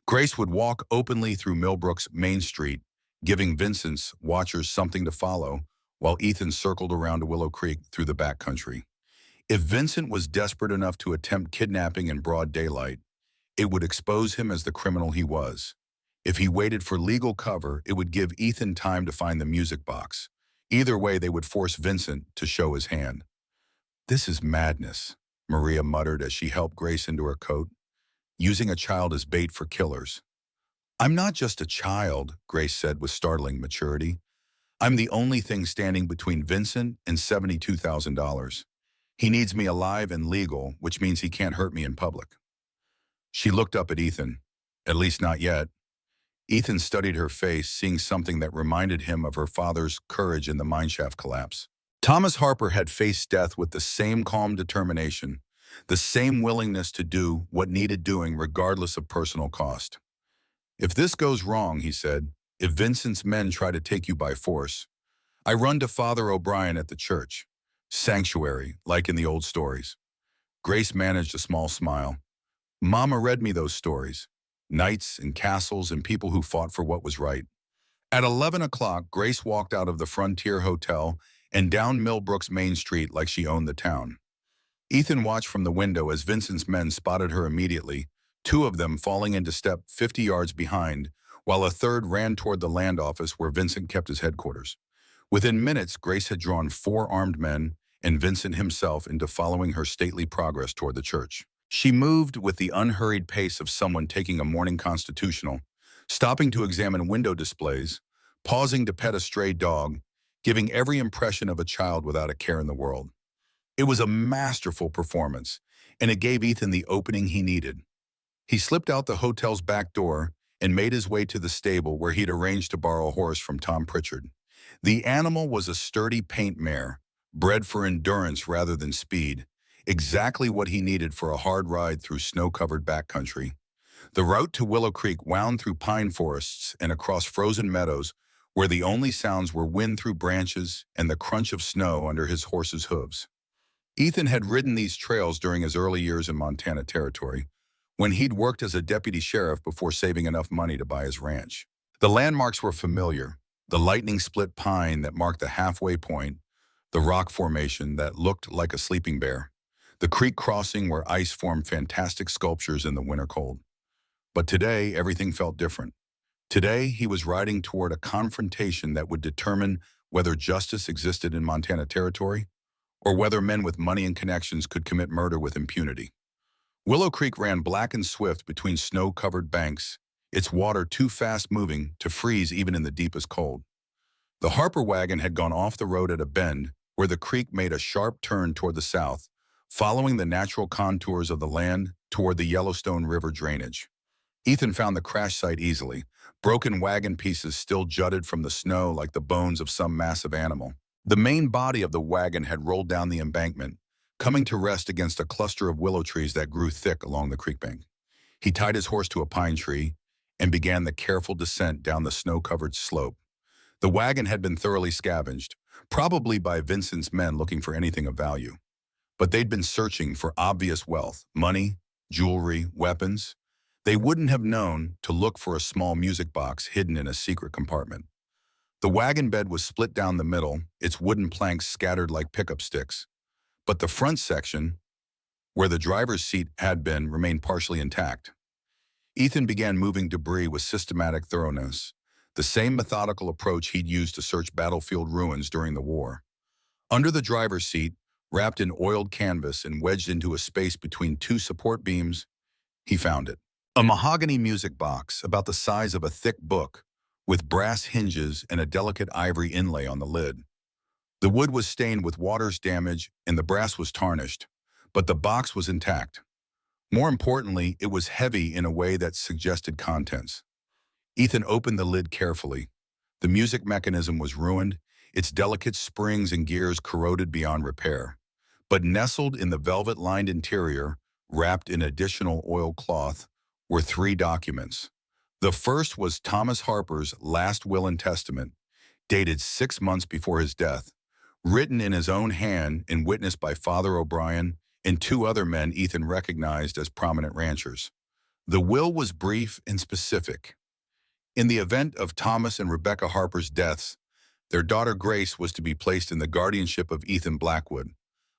Grace would walk openly through Millbrook's Main Street, giving Vincent's watchers something to follow, while Ethan circled around to Willow Creek through the backcountry. If Vincent was desperate enough to attempt kidnapping in broad daylight, it would expose him as the criminal he was. If he waited for legal cover, it would give Ethan time to find the music box. Either way, they would force Vincent to show his hand. "This is madness," Maria muttered as she helped Grace into her coat. "Using a child as bait for killers." "I'm not just a child," Grace said with startling maturity. "I'm the only thing standing between Vincent and $72,000. He needs me alive and legal, which means he can't hurt me in public." She looked up at Ethan. "At least not yet." Ethan studied her face, seeing something that reminded him of her father's courage in the mineshaft collapse. Thomas Harper had faced death with the same calm determination, the same willingness to do what needed doing regardless of personal cost. "If this goes wrong," he said, "if Vincent's men try to take you by force, I run to Father O'Brien at the church. Sanctuary, like in the old stories." Grace managed a small smile. "Mama read me those stories. Knights and castles and people who fought for what was right." At 11 o'clock, Grace walked out of the Frontier Hotel and down Millbrook's Main Street like she owned the town. Ethan watched from the window as Vincent's men spotted her immediately, 2 of them falling into step 50 yards behind, while a third ran toward the land office where Vincent kept his headquarters. Within minutes, Grace had drawn 4 armed men and Vincent himself into following her stately progress toward the church. She moved with the unhurried pace of someone taking a morning constitutional, stopping to examine window displays, pausing to pet a stray dog, giving every impression of a child without a care in the world. It was a masterful performance, and it gave Ethan the opening he needed. He slipped out the hotel's back door and made his way to the stable where he'd arranged to borrow a horse from Tom Pritchard. The animal was a sturdy paint mare, bred for endurance rather than speed, exactly what he needed for a hard ride through snow-covered backcountry. The route to Willow Creek wound through pine forests and across frozen meadows where the only sounds were wind through branches and the crunch of snow under his horse's hooves. Ethan had ridden these trails during his early years in Montana Territory, when he'd worked as a deputy sheriff before saving enough money to buy his ranch. The landmarks were familiar: the lightning-split pine that marked the halfway point, the rock formation that looked like a sleeping bear, the creek crossing where ice formed fantastic sculptures in the winter cold. But today, everything felt different. Today, he was riding toward a confrontation that would determine whether justice existed in Montana Territory or whether men with money and connections could commit murder with impunity. Willow Creek ran black and swift between snow-covered banks, its water too fast-moving to freeze even in the deepest cold. The Harper wagon had gone off the road at a bend where the creek made a sharp turn toward the south, following the natural contours of the land toward the Yellowstone River drainage. Ethan found the crash site easily. Broken wagon pieces still jutted from the snow like the bones of some massive animal. The main body of the wagon had rolled down the embankment, coming to rest against a cluster of willow trees that grew thick along the creek bank. He tied his horse to a pine tree and began the careful descent down the snow-covered slope. The wagon had been thoroughly scavenged, probably by Vincent's men looking for anything of value. But they'd been searching for obvious wealth: money, jewelry, weapons. They wouldn't have known to look for a small music box hidden in a secret compartment. The wagon bed was split down the middle, its wooden planks scattered like pickup sticks. But the front section, where the driver's seat had been, remained partially intact. Ethan began moving debris with systematic thoroughness, the same methodical approach he'd used to search battlefield ruins during the war. Under the driver's seat, wrapped in oiled canvas and wedged into a space between two support beams, he found it. A mahogany music box about the size of a thick book, with brass hinges and a delicate ivory inlay on the lid. The wood was stained with water's damage and the brass was tarnished, but the box was intact. More importantly, it was heavy in a way that suggested contents. Ethan opened the lid carefully. The music mechanism was ruined, its delicate springs and gears corroded beyond repair. But nestled in the velvet-lined interior, wrapped in additional oilcloth, were 3 documents. The first was Thomas Harper's last will and testament, dated 6 months before his death, written in his own hand and witnessed by Father O'Brien and 2 other men Ethan recognized as prominent ranchers. The will was brief and specific. In the event of Thomas and Rebecca Harper's deaths, their daughter Grace was to be placed in the guardianship of Ethan Blackwood,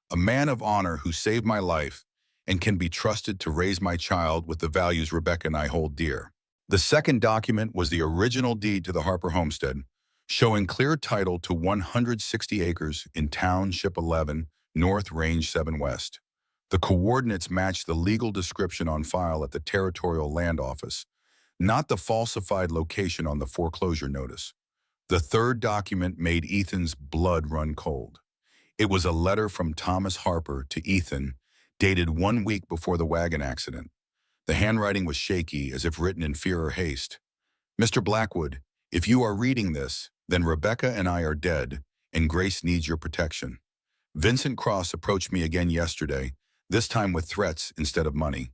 a man of honor who saved my life and can be trusted to raise my child with the values Rebecca and I hold dear. The second document was the original deed to the Harper homestead, showing clear title to 160 acres in Township 11, North, Range 7 West. The coordinates matched the legal description on file at the Territorial Land Office, not the falsified location on the foreclosure notice. The third document made Ethan's blood run cold. It was a letter from Thomas Harper to Ethan, dated 1 week before the wagon accident. The handwriting was shaky, as if written in fear or haste. "Mr. Blackwood, if you are reading this, then Rebecca and I are dead, and Grace needs your protection. Vincent Cross approached me again yesterday, this time with threats instead of money.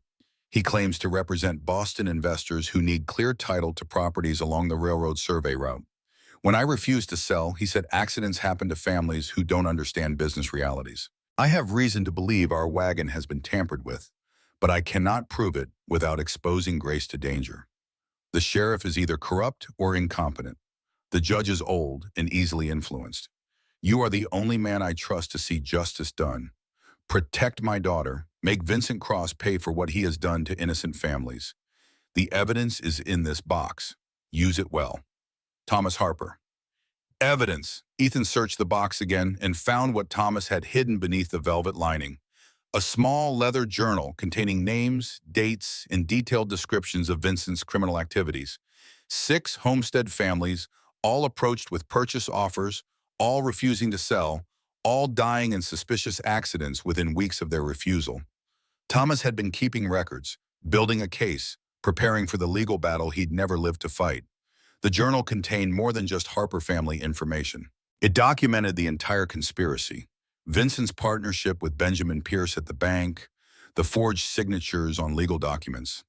He claims to represent Boston investors who need clear title to properties along the railroad survey route. When I refused to sell, he said accidents happen to families who don't understand business realities. I have reason to believe our wagon has been tampered with, but I cannot prove it without exposing Grace to danger. The sheriff is either corrupt or incompetent. The judge is old and easily influenced. You are the only man I trust to see justice done. Protect my daughter. Make Vincent Cross pay for what he has done to innocent families. The evidence is in this box. Use it well. Thomas Harper." Evidence. Ethan searched the box again and found what Thomas had hidden beneath the velvet lining: a small leather journal containing names, dates, and detailed descriptions of Vincent's criminal activities. 6 homestead families, all approached with purchase offers, all refusing to sell, all dying in suspicious accidents within weeks of their refusal. Thomas had been keeping records, building a case, preparing for the legal battle he'd never lived to fight. The journal contained more than just Harper family information. It documented the entire conspiracy: Vincent's partnership with Benjamin Pierce at the bank, the forged signatures on legal documents,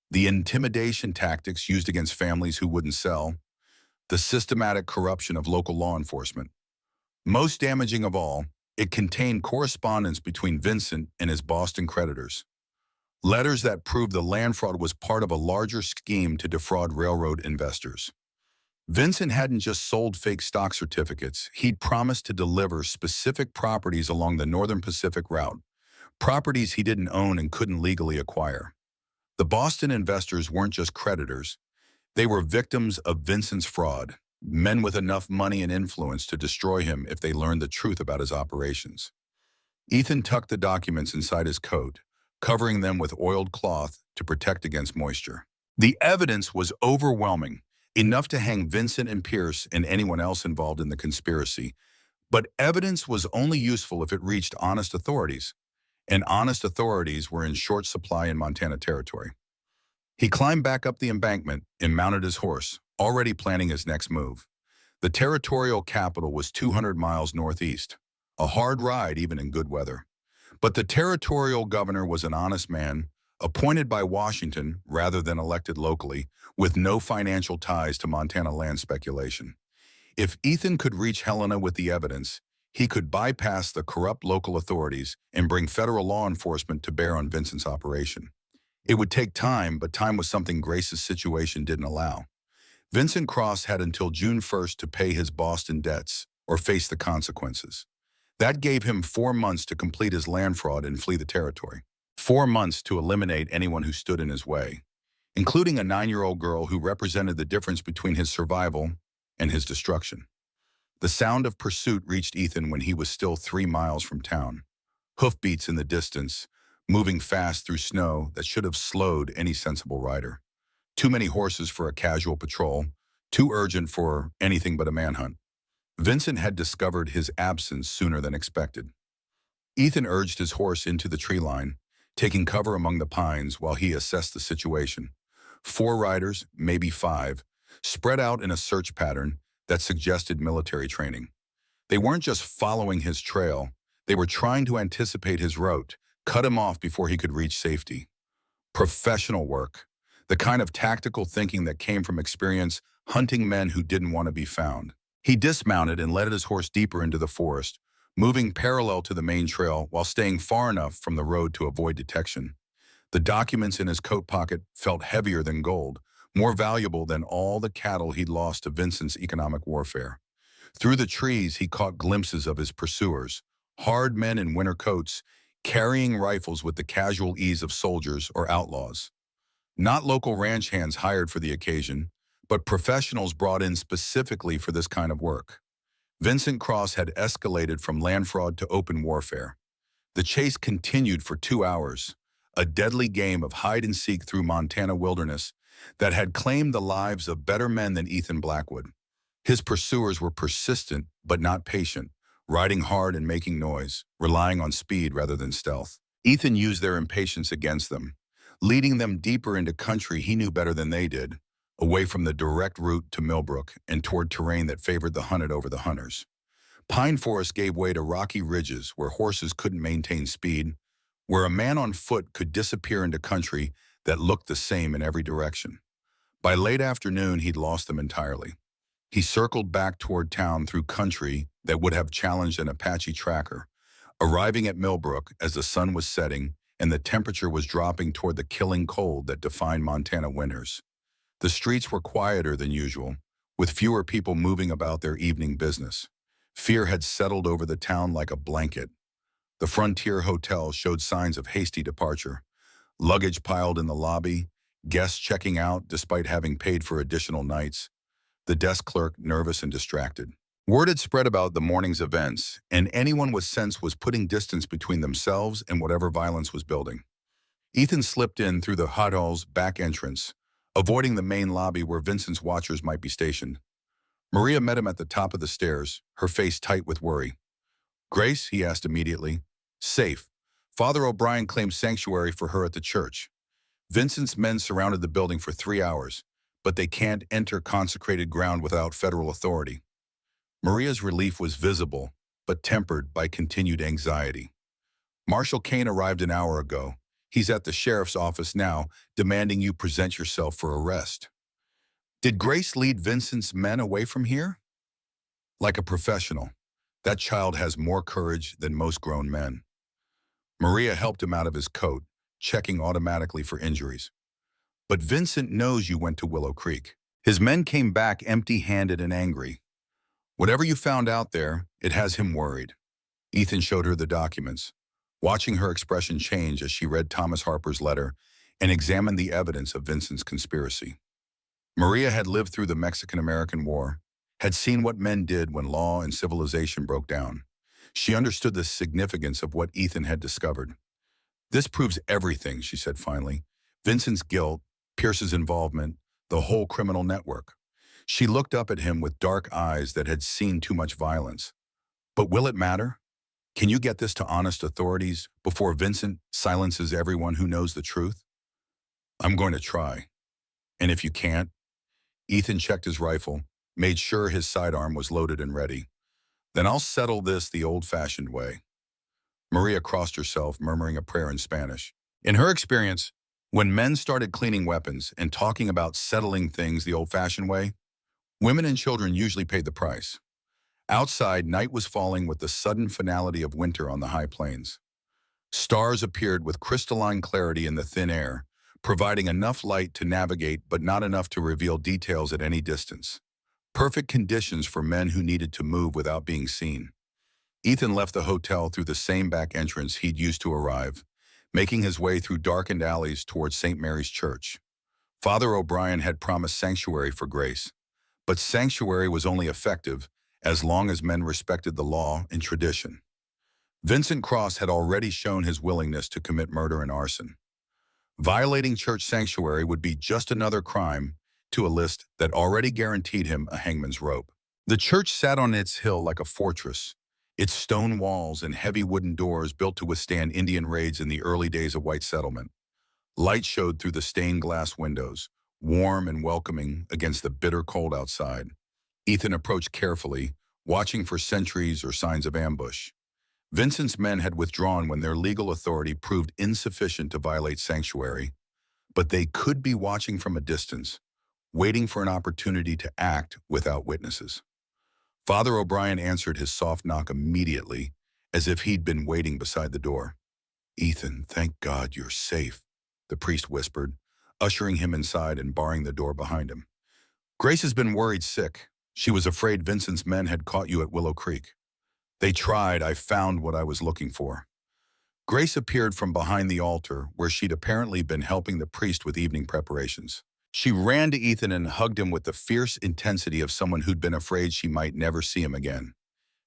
the intimidation tactics used against families who wouldn't sell, the systematic corruption of local law enforcement. Most damaging of all, it contained correspondence between Vincent and his Boston creditors. Letters that proved the land fraud was part of a larger scheme to defraud railroad investors. Vincent hadn't just sold fake stock certificates, he'd promised to deliver specific properties along the Northern Pacific route, properties he didn't own and couldn't legally acquire. The Boston investors weren't just creditors, they were victims of Vincent's fraud, men with enough money and influence to destroy him if they learned the truth about his operations. Ethan tucked the documents inside his coat, covering them with oiled cloth to protect against moisture. The evidence was overwhelming, enough to hang Vincent and Pierce and anyone else involved in the conspiracy, but evidence was only useful if it reached honest authorities, and honest authorities were in short supply in Montana Territory. He climbed back up the embankment and mounted his horse, already planning his next move. The territorial capital was 200 miles northeast, a hard ride even in good weather. But the territorial governor was an honest man, appointed by Washington rather than elected locally, with no financial ties to Montana land speculation. If Ethan could reach Helena with the evidence, he could bypass the corrupt local authorities and bring federal law enforcement to bear on Vincent's operation. It would take time, but time was something Grace's situation didn't allow. Vincent Cross had until June 1st to pay his Boston debts or face the consequences. That gave him 4 months to complete his land fraud and flee the territory. 4 months to eliminate anyone who stood in his way, including a 9-year-old girl who represented the difference between his survival and his destruction. The sound of pursuit reached Ethan when he was still 3 miles from town. Hoofbeats in the distance, moving fast through snow that should have slowed any sensible rider. Too many horses for a casual patrol, too urgent for anything but a manhunt. Vincent had discovered his absence sooner than expected. Ethan urged his horse into the tree line, taking cover among the pines while he assessed the situation. 4 riders, maybe 5, spread out in a search pattern that suggested military training. They weren't just following his trail, they were trying to anticipate his route, cut him off before he could reach safety. Professional work, the kind of tactical thinking that came from experience hunting men who didn't want to be found. He dismounted and led his horse deeper into the forest, moving parallel to the main trail while staying far enough from the road to avoid detection. The documents in his coat pocket felt heavier than gold, more valuable than all the cattle he'd lost to Vincent's economic warfare. Through the trees, he caught glimpses of his pursuers, hard men in winter coats, carrying rifles with the casual ease of soldiers or outlaws. Not local ranch hands hired for the occasion, but professionals brought in specifically for this kind of work. Vincent Cross had escalated from land fraud to open warfare. The chase continued for 2 hours, a deadly game of hide-and-seek through Montana wilderness that had claimed the lives of better men than Ethan Blackwood. His pursuers were persistent but not patient, riding hard and making noise, relying on speed rather than stealth. Ethan used their impatience against them, leading them deeper into country he knew better than they did, away from the direct route to Millbrook and toward terrain that favored the hunted over the hunters. Pine forest gave way to rocky ridges where horses couldn't maintain speed, where a man on foot could disappear into country that looked the same in every direction. By late afternoon, he'd lost them entirely. He circled back toward town through country that would have challenged an Apache tracker, arriving at Millbrook as the sun was setting and the temperature was dropping toward the killing cold that defined Montana winters. The streets were quieter than usual, with fewer people moving about their evening business. Fear had settled over the town like a blanket. The Frontier Hotel showed signs of hasty departure. Luggage piled in the lobby, guests checking out despite having paid for additional nights, the desk clerk nervous and distracted. Word had spread about the morning's events, and anyone with sense was putting distance between themselves and whatever violence was building. Ethan slipped in through the hotel's back entrance, avoiding the main lobby where Vincent's watchers might be stationed. Maria met him at the top of the stairs, her face tight with worry. "Grace?" he asked immediately. "Safe. Father O'Brien claimed sanctuary for her at the church. Vincent's men surrounded the building for 3 hours, but they can't enter consecrated ground without federal authority." Maria's relief was visible, but tempered by continued anxiety. "Marshal Kane arrived an hour ago. He's at the sheriff's office now, demanding you present yourself for arrest." Did Grace lead Vincent's men away from here? Like a professional. That child has more courage than most grown men. Maria helped him out of his coat, checking automatically for injuries. But Vincent knows you went to Willow Creek. His men came back empty-handed and angry. Whatever you found out there, it has him worried. Ethan showed her the documents, watching her expression change as she read Thomas Harper's letter and examined the evidence of Vincent's conspiracy. Maria had lived through the Mexican-American War, had seen what men did when law and civilization broke down. She understood the significance of what Ethan had discovered. This proves everything, she said finally. Vincent's guilt, Pierce's involvement, the whole criminal network. She looked up at him with dark eyes that had seen too much violence. But will it matter? Can you get this to honest authorities before Vincent silences everyone who knows the truth? I'm going to try. And if you can't, Ethan checked his rifle, made sure his sidearm was loaded and ready. Then I'll settle this the old-fashioned way. Maria crossed herself, murmuring a prayer in Spanish. In her experience, when men started cleaning weapons and talking about settling things the old-fashioned way, women and children usually paid the price. Outside, night was falling with the sudden finality of winter on the high plains. Stars appeared with crystalline clarity in the thin air, providing enough light to navigate but not enough to reveal details at any distance. Perfect conditions for men who needed to move without being seen. Ethan left the hotel through the same back entrance he'd used to arrive, making his way through darkened alleys towards St. Mary's Church. Father O'Brien had promised sanctuary for Grace, but sanctuary was only effective as long as men respected the law and tradition. Vincent Cross had already shown his willingness to commit murder and arson. Violating church sanctuary would be just another crime to a list that already guaranteed him a hangman's rope. The church sat on its hill like a fortress, its stone walls and heavy wooden doors built to withstand Indian raids in the early days of white settlement. Light showed through the stained glass windows, warm and welcoming against the bitter cold outside. Ethan approached carefully, watching for sentries or signs of ambush. Vincent's men had withdrawn when their legal authority proved insufficient to violate sanctuary, but they could be watching from a distance, waiting for an opportunity to act without witnesses. Father O'Brien answered his soft knock immediately, as if he'd been waiting beside the door. "Ethan, thank God you're safe," the priest whispered, ushering him inside and barring the door behind him. "Grace has been worried sick. She was afraid Vincent's men had caught you at Willow Creek. They tried. I found what I was looking for." Grace appeared from behind the altar, where she'd apparently been helping the priest with evening preparations. She ran to Ethan and hugged him with the fierce intensity of someone who'd been afraid she might never see him again.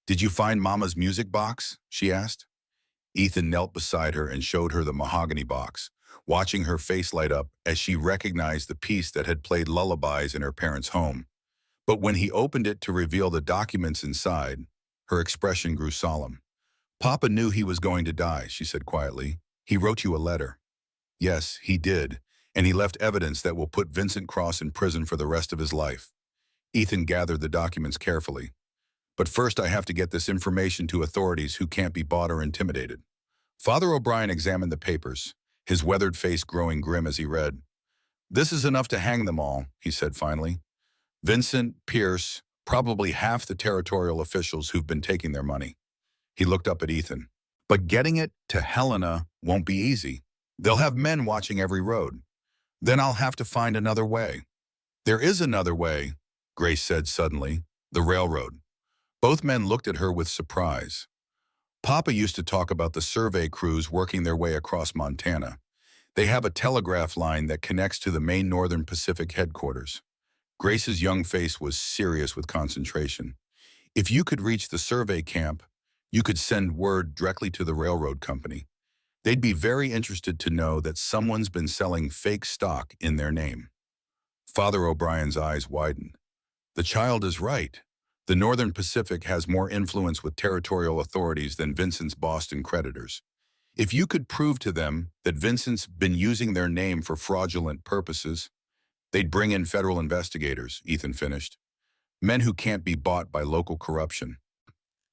"Did you find Mama's music box?" she asked. Ethan knelt beside her and showed her the mahogany box, watching her face light up as she recognized the piece that had played lullabies in her parents' home. But when he opened it to reveal the documents inside, her expression grew solemn. "Papa knew he was going to die," she said quietly. "He wrote you a letter." "Yes, he did, and he left evidence that will put Vincent Cross in prison for the rest of his life." Ethan gathered the documents carefully. "But first I have to get this information to authorities who can't be bought or intimidated." Father O'Brien examined the papers, his weathered face growing grim as he read. "This is enough to hang them all," he said finally. "Vincent, Pierce, probably half the territorial officials who've been taking their money." He looked up at Ethan. "But getting it to Helena won't be easy. They'll have men watching every road. Then I'll have to find another way." "There is another way," Grace said suddenly. "The railroad." Both men looked at her with surprise. "Papa used to talk about the survey crews working their way across Montana. They have a telegraph line that connects to the main Northern Pacific headquarters." Grace's young face was serious with concentration. "If you could reach the survey camp, you could send word directly to the railroad company. They'd be very interested to know that someone's been selling fake stock in their name." Father O'Brien's eyes widened. "The child is right. The Northern Pacific has more influence with territorial authorities than Vincent's Boston creditors. If you could prove to them that Vincent's been using their name for fraudulent purposes, they'd bring in federal investigators," Ethan finished. "Men who can't be bought by local corruption."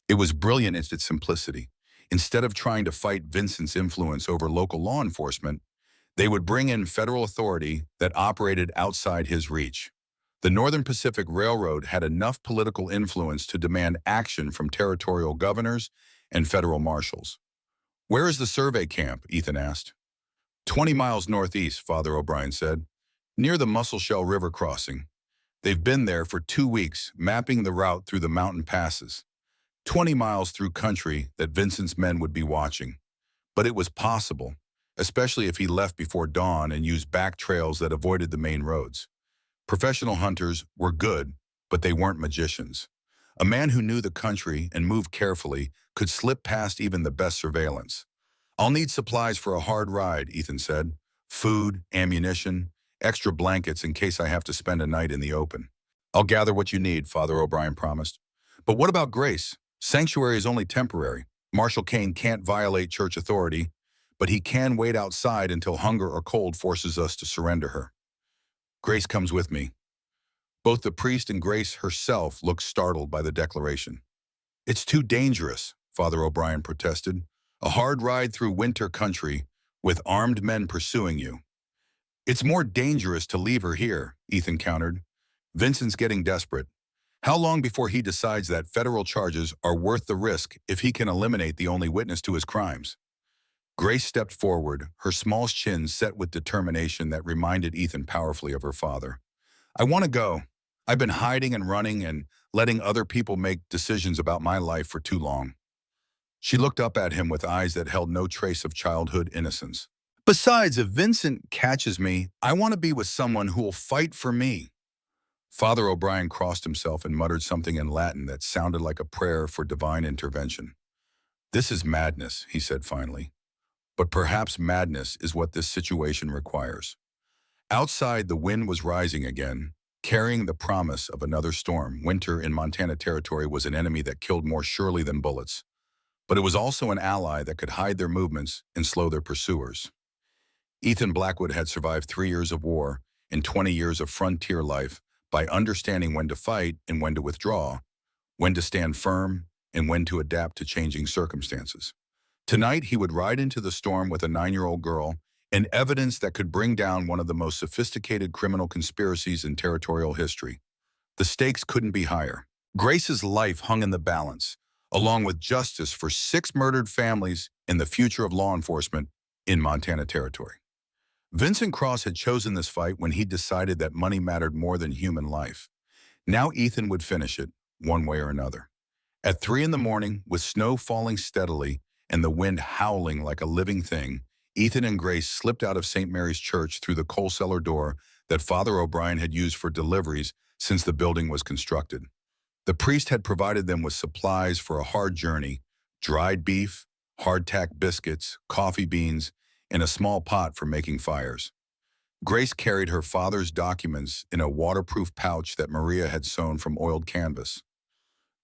It was brilliant in its simplicity. Instead of trying to fight Vincent's influence over local law enforcement, they would bring in federal authority that operated outside his reach. The Northern Pacific Railroad had enough political influence to demand action from territorial governors and federal marshals. "Where is the survey camp?" Ethan asked. 20 miles northeast, Father O'Brien said, near the Musselshell River crossing. They've been there for 2 weeks, mapping the route through the mountain passes. 20 miles through country that Vincent's men would be watching. But it was possible, especially if he left before dawn and used back trails that avoided the main roads. Professional hunters were good, but they weren't magicians. A man who knew the country and moved carefully could slip past even the best surveillance. "I'll need supplies for a hard ride," Ethan said. "Food, ammunition, extra blankets in case I have to spend a night in the open." "I'll gather what you need," Father O'Brien promised. "But what about Grace? Sanctuary is only temporary. Marshal Kane can't violate church authority, but he can wait outside until hunger or cold forces us to surrender her." "Grace comes with me." Both the priest and Grace herself looked startled by the declaration. "It's too dangerous," Father O'Brien protested. "A hard ride through winter country with armed men pursuing you." "It's more dangerous to leave her here," Ethan countered. "Vincent's getting desperate. How long before he decides that federal charges are worth the risk if he can eliminate the only witness to his crimes?" Grace stepped forward, her small chin set with determination that reminded Ethan powerfully of her father. "I want to go. I've been hiding and running and letting other people make decisions about my life for too long." She looked up at him with eyes that held no trace of childhood innocence. "Besides, if Vincent catches me, I want to be with someone who will fight for me." Father O'Brien crossed himself and muttered something in Latin that sounded like a prayer for divine intervention. "This is madness," he said finally. "But perhaps madness is what this situation requires." Outside, the wind was rising again, carrying the promise of another storm. Winter in Montana Territory was an enemy that killed more surely than bullets, but it was also an ally that could hide their movements and slow their pursuers. Ethan Blackwood had survived 3 years of war and 20 years of frontier life by understanding when to fight and when to withdraw, when to stand firm and when to adapt to changing circumstances. Tonight, he would ride into the storm with a 9-year-old girl and evidence that could bring down one of the most sophisticated criminal conspiracies in territorial history. The stakes couldn't be higher. Grace's life hung in the balance, along with justice for 6 murdered families and the future of law enforcement in Montana Territory. Vincent Cross had chosen this fight when he decided that money mattered more than human life. Now Ethan would finish it, one way or another. At 3 in the morning, with snow falling steadily and the wind howling like a living thing, Ethan and Grace slipped out of St. Mary's Church through the coal cellar door that Father O'Brien had used for deliveries since the building was constructed. The priest had provided them with supplies for a hard journey: dried beef, hardtack biscuits, coffee beans, and a small pot for making fires. Grace carried her father's documents in a waterproof pouch that Maria had sewn from oiled canvas.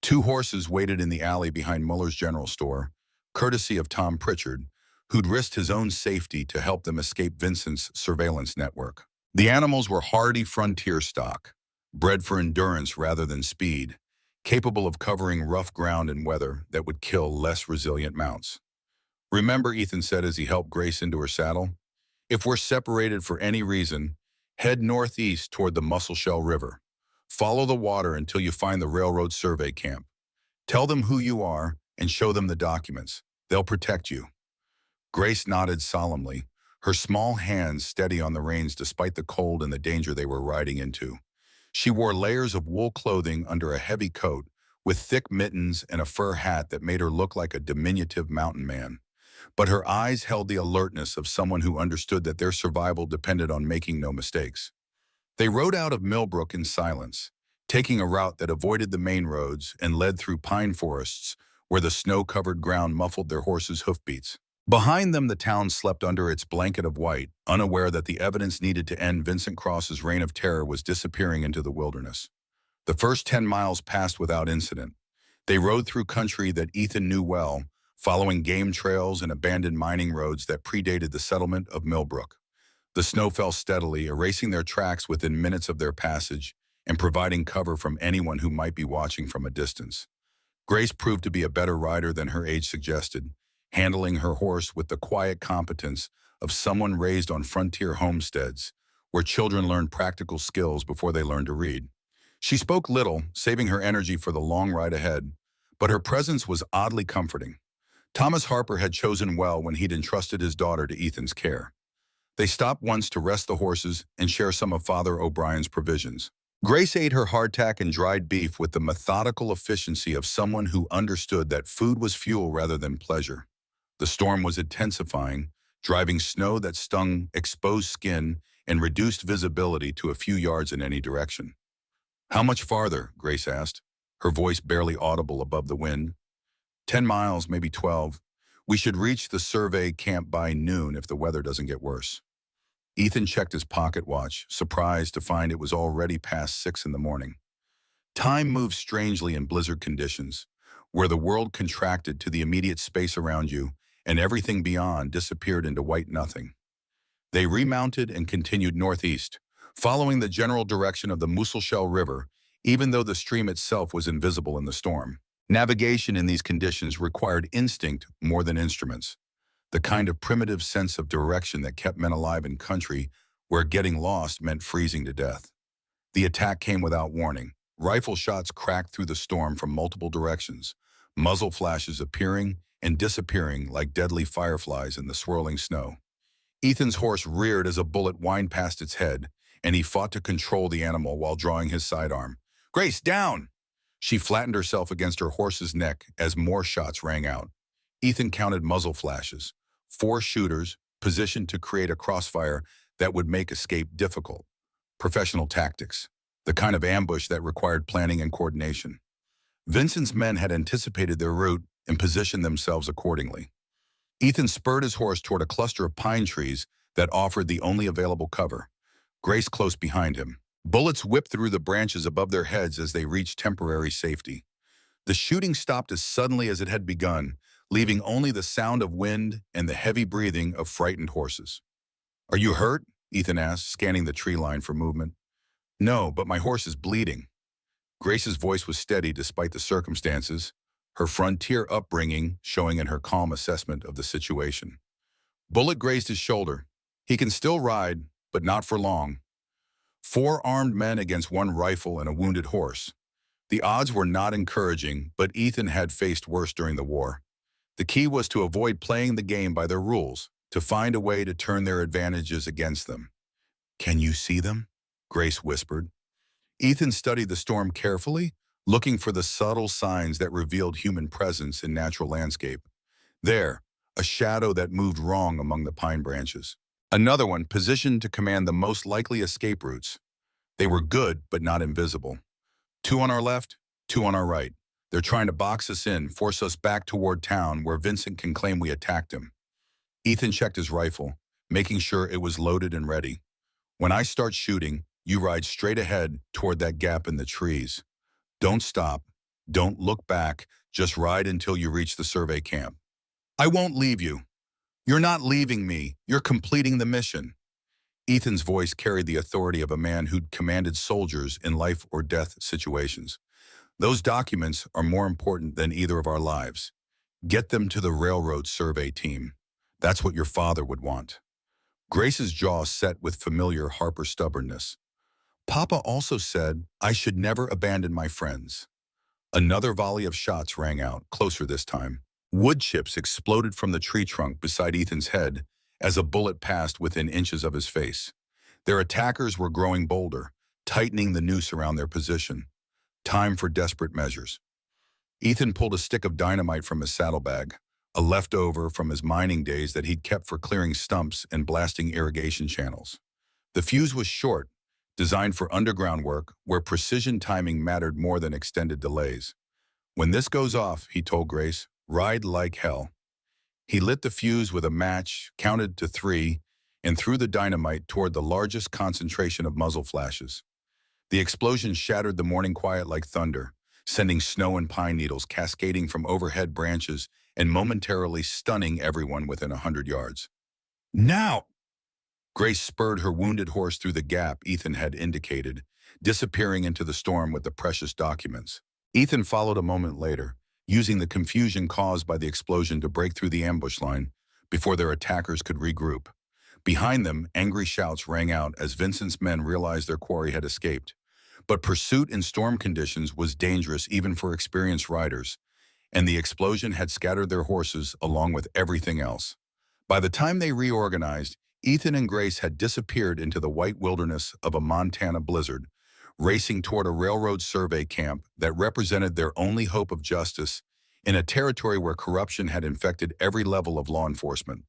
2 horses waited in the alley behind Muller's General Store, courtesy of Tom Pritchard, who'd risked his own safety to help them escape Vincent's surveillance network. The animals were hardy frontier stock, bred for endurance rather than speed, capable of covering rough ground and weather that would kill less resilient mounts. "Remember," Ethan said as he helped Grace into her saddle, "if we're separated for any reason, head northeast toward the Musselshell River. Follow the water until you find the railroad survey camp. Tell them who you are and show them the documents. They'll protect you." Grace nodded solemnly, her small hands steady on the reins despite the cold and the danger they were riding into. She wore layers of wool clothing under a heavy coat, with thick mittens and a fur hat that made her look like a diminutive mountain man. But her eyes held the alertness of someone who understood that their survival depended on making no mistakes. They rode out of Millbrook in silence, taking a route that avoided the main roads and led through pine forests where the snow-covered ground muffled their horses' hoofbeats. Behind them, the town slept under its blanket of white, unaware that the evidence needed to end Vincent Cross's reign of terror was disappearing into the wilderness. The first 10 miles passed without incident. They rode through country that Ethan knew well, following game trails and abandoned mining roads that predated the settlement of Millbrook. The snow fell steadily, erasing their tracks within minutes of their passage and providing cover from anyone who might be watching from a distance. Grace proved to be a better rider than her age suggested, handling her horse with the quiet competence of someone raised on frontier homesteads, where children learn practical skills before they learn to read. She spoke little, saving her energy for the long ride ahead, but her presence was oddly comforting. Thomas Harper had chosen well when he'd entrusted his daughter to Ethan's care. They stopped once to rest the horses and share some of Father O'Brien's provisions. Grace ate her hardtack and dried beef with the methodical efficiency of someone who understood that food was fuel rather than pleasure. The storm was intensifying, driving snow that stung exposed skin and reduced visibility to a few yards in any direction. "How much farther?" Grace asked, her voice barely audible above the wind. 10 miles, maybe 12. We should reach the survey camp by noon if the weather doesn't get worse. Ethan checked his pocket watch, surprised to find it was already past 6 in the morning. Time moves strangely in blizzard conditions, where the world contracted to the immediate space around you and everything beyond disappeared into white nothing. They remounted and continued northeast, following the general direction of the Musselshell River, even though the stream itself was invisible in the storm. Navigation in these conditions required instinct more than instruments, the kind of primitive sense of direction that kept men alive in country where getting lost meant freezing to death. The attack came without warning. Rifle shots cracked through the storm from multiple directions, muzzle flashes appearing and disappearing like deadly fireflies in the swirling snow. Ethan's horse reared as a bullet whined past its head, and he fought to control the animal while drawing his sidearm. "Grace, down!" She flattened herself against her horse's neck as more shots rang out. Ethan counted muzzle flashes, 4 shooters positioned to create a crossfire that would make escape difficult. Professional tactics, the kind of ambush that required planning and coordination. Vincent's men had anticipated their route and positioned themselves accordingly. Ethan spurred his horse toward a cluster of pine trees that offered the only available cover, Grace close behind him. Bullets whipped through the branches above their heads as they reached temporary safety. The shooting stopped as suddenly as it had begun, leaving only the sound of wind and the heavy breathing of frightened horses. "Are you hurt?" Ethan asked, scanning the tree line for movement. "No, but my horse is bleeding." Grace's voice was steady despite the circumstances, her frontier upbringing showing in her calm assessment of the situation. Bullet grazed his shoulder. He can still ride, but not for long. 4 armed men against 1 rifle and a wounded horse. The odds were not encouraging, but Ethan had faced worse during the war. The key was to avoid playing the game by their rules, to find a way to turn their advantages against them. "Can you see them?" Grace whispered. Ethan studied the storm carefully, looking for the subtle signs that revealed human presence in natural landscape. There, a shadow that moved wrong among the pine branches. Another one positioned to command the most likely escape routes. They were good, but not invisible. 2 on our left, 2 on our right. They're trying to box us in, force us back toward town where Vincent can claim we attacked him. Ethan checked his rifle, making sure it was loaded and ready. "When I start shooting, you ride straight ahead toward that gap in the trees. Don't stop. Don't look back. Just ride until you reach the survey camp." "I won't leave you." "You're not leaving me. You're completing the mission." Ethan's voice carried the authority of a man who'd commanded soldiers in life or death situations. "Those documents are more important than either of our lives. Get them to the railroad survey team. That's what your father would want." Grace's jaw set with familiar Harper stubbornness. "Papa also said I should never abandon my friends." Another volley of shots rang out, closer this time. Wood chips exploded from the tree trunk beside Ethan's head as a bullet passed within inches of his face. Their attackers were growing bolder, tightening the noose around their position. Time for desperate measures. Ethan pulled a stick of dynamite from his saddlebag, a leftover from his mining days that he'd kept for clearing stumps and blasting irrigation channels. The fuse was short, designed for underground work where precision timing mattered more than extended delays. "When this goes off," he told Grace, "ride like hell." He lit the fuse with a match, counted to 3, and threw the dynamite toward the largest concentration of muzzle flashes. The explosion shattered the morning quiet like thunder, sending snow and pine needles cascading from overhead branches and momentarily stunning everyone within 100 yards. "Now!" Grace spurred her wounded horse through the gap Ethan had indicated, disappearing into the storm with the precious documents. Ethan followed a moment later, using the confusion caused by the explosion to break through the ambush line before their attackers could regroup. Behind them, angry shouts rang out as Vincent's men realized their quarry had escaped. But pursuit in storm conditions was dangerous even for experienced riders, and the explosion had scattered their horses along with everything else. By the time they reorganized, Ethan and Grace had disappeared into the white wilderness of a Montana blizzard, racing toward a railroad survey camp that represented their only hope of justice in a territory where corruption had infected every level of law enforcement.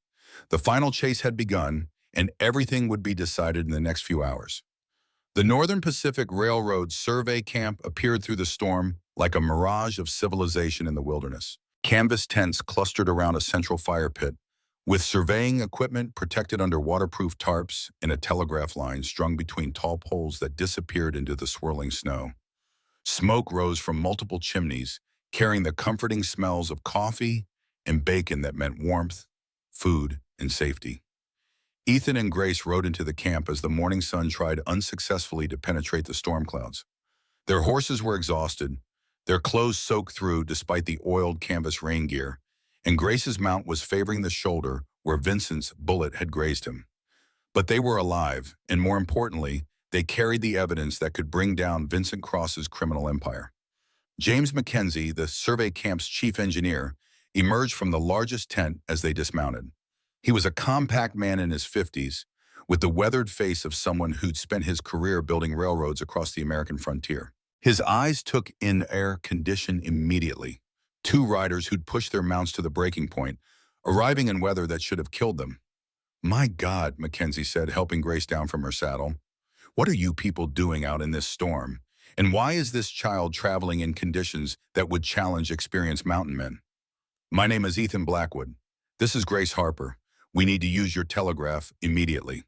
The final chase had begun, and everything would be decided in the next few hours. The Northern Pacific Railroad survey camp appeared through the storm like a mirage of civilization in the wilderness. Canvas tents clustered around a central fire pit, with surveying equipment protected under waterproof tarps and a telegraph line strung between tall poles that disappeared into the swirling snow. Smoke rose from multiple chimneys, carrying the comforting smells of coffee and bacon that meant warmth, food, and safety. Ethan and Grace rode into the camp as the morning sun tried unsuccessfully to penetrate the storm clouds. Their horses were exhausted, their clothes soaked through despite the oiled canvas rain gear, and Grace's mount was favoring the shoulder where Vincent's bullet had grazed him. But they were alive, and more importantly, they carried the evidence that could bring down Vincent Cross's criminal empire. James Mackenzie, the survey camp's chief engineer, emerged from the largest tent as they dismounted. He was a compact man in his 50s, with the weathered face of someone who'd spent his career building railroads across the American frontier. His eyes took in air condition immediately. Two riders who'd pushed their mounts to the breaking point, arriving in weather that should have killed them. "My God," Mackenzie said, helping Grace down from her saddle. "What are you people doing out in this storm? And why is this child traveling in conditions that would challenge experienced mountain men?" "My name is Ethan Blackwood. This is Grace Harper. We need to use your telegraph immediately."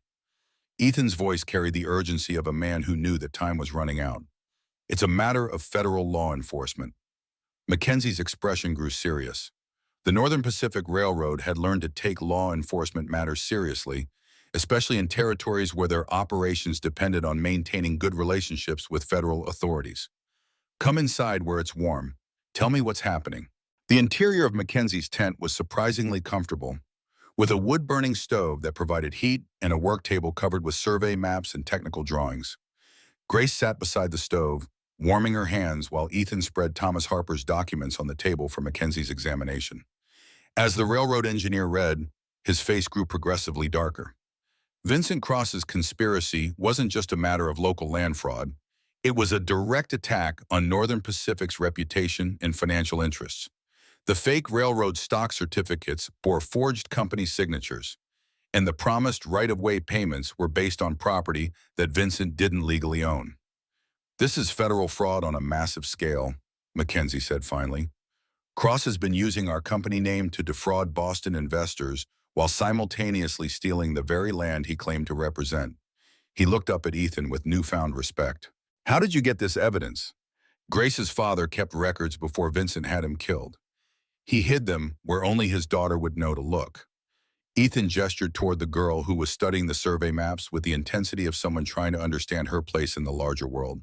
Ethan's voice carried the urgency of a man who knew that time was running out. "It's a matter of federal law enforcement." Mackenzie's expression grew serious. The Northern Pacific Railroad had learned to take law enforcement matters seriously, especially in territories where their operations depended on maintaining good relationships with federal authorities. "Come inside where it's warm. Tell me what's happening." The interior of Mackenzie's tent was surprisingly comfortable, with a wood-burning stove that provided heat and a work table covered with survey maps and technical drawings. Grace sat beside the stove, warming her hands while Ethan spread Thomas Harper's documents on the table for Mackenzie's examination. As the railroad engineer read, his face grew progressively darker. Vincent Cross's conspiracy wasn't just a matter of local land fraud. It was a direct attack on Northern Pacific's reputation and financial interests. The fake railroad stock certificates bore forged company signatures, and the promised right-of-way payments were based on property that Vincent didn't legally own. "This is federal fraud on a massive scale," Mackenzie said finally. "Cross has been using our company name to defraud Boston investors while simultaneously stealing the very land he claimed to represent." He looked up at Ethan with newfound respect. "How did you get this evidence?" Grace's father kept records before Vincent had him killed. He hid them where only his daughter would know to look. Ethan gestured toward the girl who was studying the survey maps with the intensity of someone trying to understand her place in the larger world.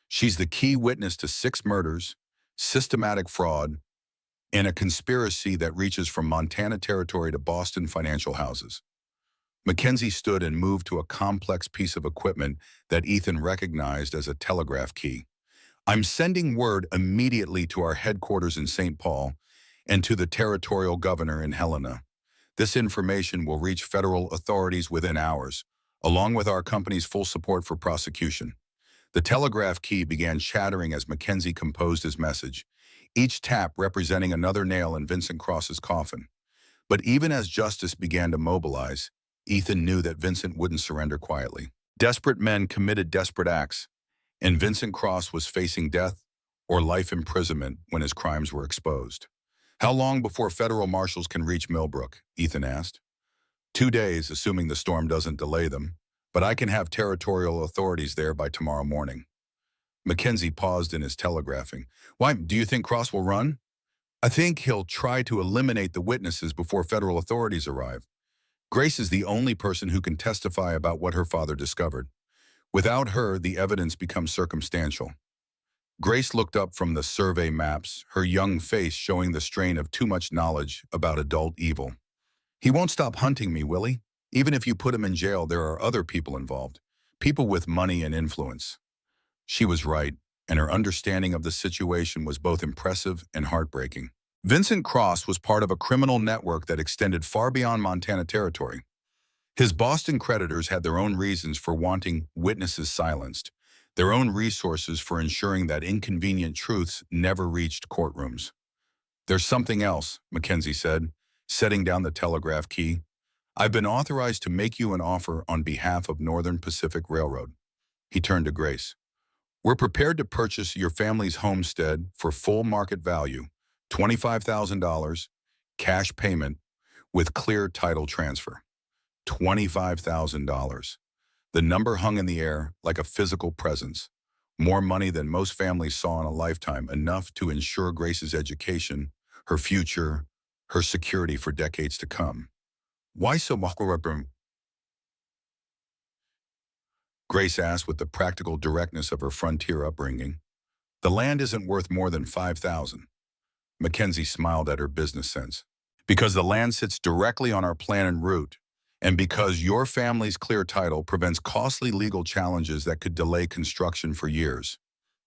"She's the key witness to 6 murders, systematic fraud, and a conspiracy that reaches from Montana territory to Boston financial houses." Mackenzie stood and moved to a complex piece of equipment that Ethan recognized as a telegraph key. "I'm sending word immediately to our headquarters in St. Paul and to the territorial governor in Helena. This information will reach federal authorities within hours, along with our company's full support for prosecution." The telegraph key began chattering as Mackenzie composed his message, each tap representing another nail in Vincent Cross's coffin. But even as justice began to mobilize, Ethan knew that Vincent wouldn't surrender quietly. Desperate men committed desperate acts, and Vincent Cross was facing death or life imprisonment when his crimes were exposed. "How long before federal marshals can reach Millbrook?" Ethan asked. 2 days, assuming the storm doesn't delay them, but I can have territorial authorities there by tomorrow morning." Mackenzie paused in his telegraphing. "Why, do you think Cross will run?" "I think he'll try to eliminate the witnesses before federal authorities arrive. Grace is the only person who can testify about what her father discovered. Without her, the evidence becomes circumstantial." Grace looked up from the survey maps, her young face showing the strain of too much knowledge about adult evil. "He won't stop hunting me, will he?" Even if you put him in jail, there are other people involved, people with money and influence. She was right, and her understanding of the situation was both impressive and heartbreaking. Vincent Cross was part of a criminal network that extended far beyond Montana territory. His Boston creditors had their own reasons for wanting witnesses silenced, their own resources for ensuring that inconvenient truths never reached courtrooms. "There's something else," Mackenzie said, setting down the telegraph key. "I've been authorized to make you an offer on behalf of Northern Pacific Railroad." He turned to Grace. "We're prepared to purchase your family's homestead for full market value, $25,000, cash payment, with clear title transfer." $25,000. The number hung in the air like a physical presence. More money than most families saw in a lifetime, enough to ensure Grace's education, her future, her security for decades to come. "Why so much?" Grace asked with the practical directness of her frontier upbringing. "The land isn't worth more than $5,000. Mackenzie smiled at her business sense. "Because the land sits directly on our plan en route, and because your family's clear title prevents costly legal challenges that could delay construction for years."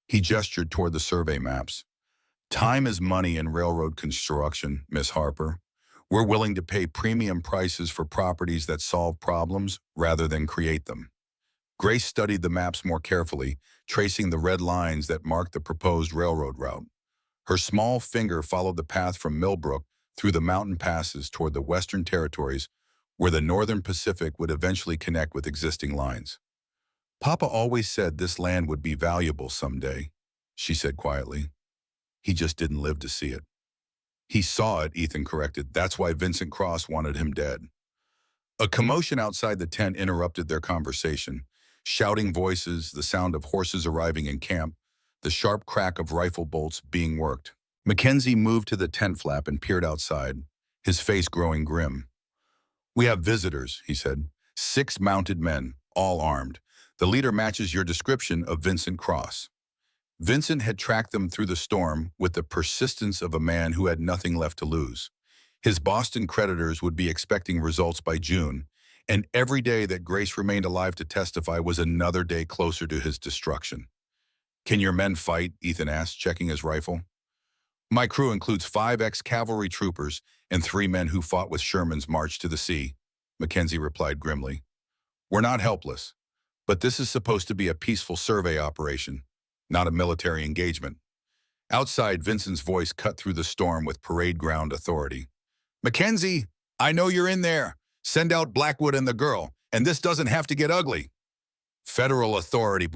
He gestured toward the survey maps. "Time is money in railroad construction, Miss Harper. We're willing to pay premium prices for properties that solve problems rather than create them." Grace studied the maps more carefully, tracing the red lines that marked the proposed railroad route. Her small finger followed the path from Millbrook through the mountain passes toward the Western Territories, where the Northern Pacific would eventually connect with existing lines. "Papa always said this land would be valuable someday," she said quietly. "He just didn't live to see it." "He saw it," Ethan corrected. "That's why Vincent Cross wanted him dead." A commotion outside the tent interrupted their conversation. Shouting voices, the sound of horses arriving in camp, the sharp crack of rifle bolts being worked. Mackenzie moved to the tent flap and peered outside, his face growing grim. "We have visitors," he said. "6 mounted men, all armed. The leader matches your description of Vincent Cross." Vincent had tracked them through the storm with the persistence of a man who had nothing left to lose. His Boston creditors would be expecting results by June, and every day that Grace remained alive to testify was another day closer to his destruction. "Can your men fight?" Ethan asked, checking his rifle. "My crew includes 5 ex-cavalry troopers and 3 men who fought with Sherman's March to the Sea," Mackenzie replied grimly. "We're not helpless, but this is supposed to be a peaceful survey operation, not a military engagement." Outside, Vincent's voice cut through the storm with parade ground authority. "Mackenzie, I know you're in there. Send out Blackwood and the girl, and this doesn't have to get ugly." "Federal authority,"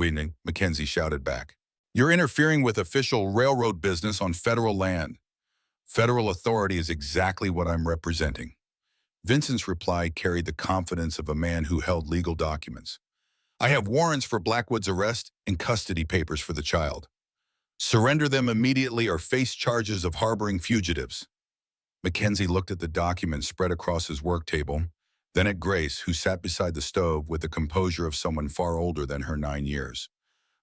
Mackenzie shouted back. "You're interfering with official railroad business on federal land." "Federal authority is exactly what I'm representing." Vincent's reply carried the confidence of a man who held legal documents. "I have warrants for Blackwood's arrest and custody papers for the child. Surrender them immediately or face charges of harboring fugitives." Mackenzie looked at the documents spread across his work table, then at Grace, who sat beside the stove with the composure of someone far older than her 9 years.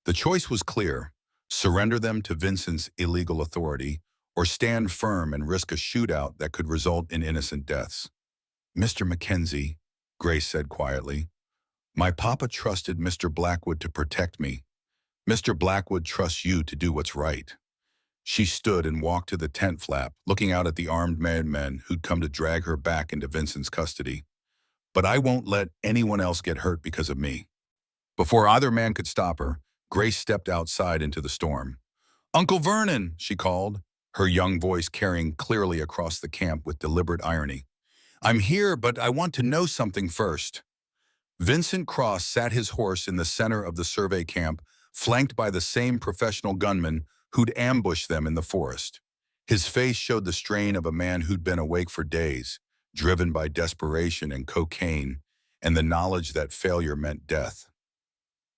The choice was clear: surrender them to Vincent's illegal authority, or stand firm and risk a shootout that could result in innocent deaths. "Mr. Mackenzie," Grace said quietly, "my papa trusted Mr. Blackwood to protect me. Mr. Blackwood trusts you to do what's right." She stood and walked to the tent flap, looking out at the armed men who'd come to drag her back into Vincent's custody. "But I won't let anyone else get hurt because of me." Before either man could stop her, Grace stepped outside into the storm. "Uncle Vernon," she called, her young voice carrying clearly across the camp with deliberate irony. "I'm here, but I want to know something first." Vincent Cross sat his horse in the center of the survey camp, flanked by the same professional gunman who'd ambushed them in the forest. His face showed the strain of a man who'd been awake for days, driven by desperation and cocaine, and the knowledge that failure meant death.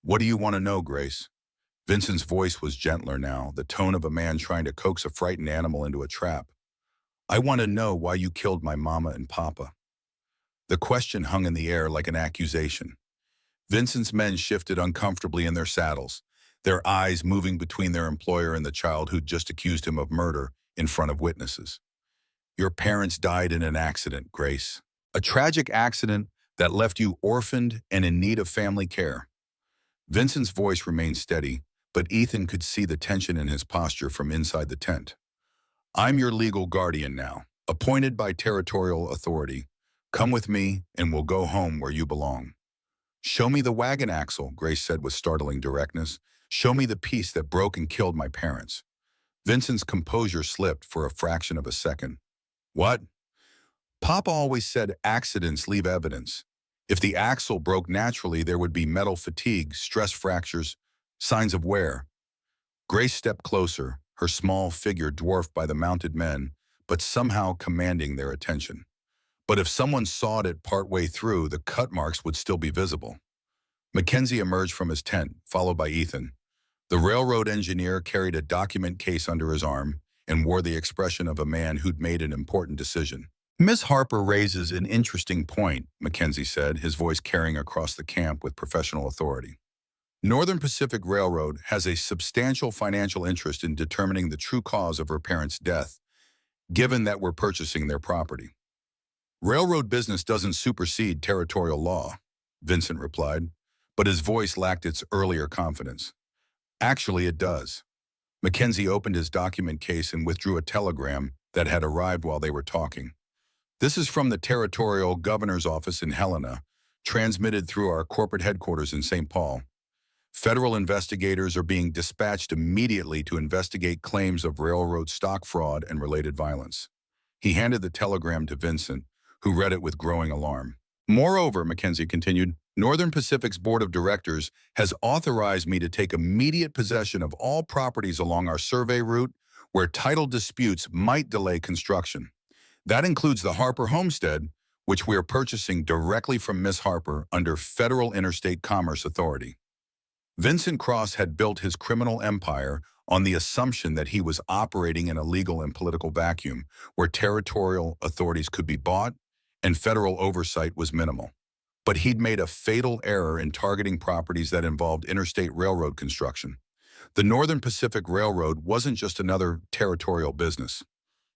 "What do you want to know, Grace?" Vincent's voice was gentler now, the tone of a man trying to coax a frightened animal into a trap. "I want to know why you killed my mama and papa." The question hung in the air like an accusation. Vincent's men shifted uncomfortably in their saddles, their eyes moving between their employer and the child who'd just accused him of murder in front of witnesses. "Your parents died in an accident, Grace. A tragic accident that left you orphaned and in need of family care. Vincent's voice remained steady, but Ethan could see the tension in his posture from inside the tent. I'm your legal guardian now, appointed by territorial authority. Come with me, and we'll go home where you belong. Show me the wagon axle, Grace said with startling directness. Show me the piece that broke and killed my parents. Vincent's composure slipped for a fraction of a second. What? Papa always said accidents leave evidence. If the axle broke naturally, there would be metal fatigue, stress fractures, signs of wear. Grace stepped closer, her small figure dwarfed by the mounted men, but somehow commanding their attention. But if someone sawed it partway through, the cut marks would still be visible. Mackenzie emerged from his tent, followed by Ethan. The railroad engineer carried a document case under his arm and wore the expression of a man who'd made an important decision. Miss Harper raises an interesting point, Mackenzie said, his voice carrying across the camp with professional authority. Northern Pacific Railroad has a substantial financial interest in determining the true cause of her parents' death, given that we're purchasing their property. Railroad business doesn't supersede territorial law, Vincent replied, but his voice lacked its earlier confidence. Actually, it does. Mackenzie opened his document case and withdrew a telegram that had arrived while they were talking. This is from the territorial governor's office in Helena, transmitted through our corporate headquarters in St. Paul. Federal investigators are being dispatched immediately to investigate claims of railroad stock fraud and related violence. He handed the telegram to Vincent, who read it with growing alarm. Moreover, Mackenzie continued, Northern Pacific's Board of Directors has authorized me to take immediate possession of all properties along our survey route where title disputes might delay construction. That includes the Harper Homestead, which we are purchasing directly from Miss Harper under Federal Interstate Commerce Authority. Vincent Cross had built his criminal empire on the assumption that he was operating in a legal and political vacuum where territorial authorities could be bought and federal oversight was minimal. But he'd made a fatal error in targeting properties that involved interstate railroad construction. The Northern Pacific Railroad wasn't just another territorial business.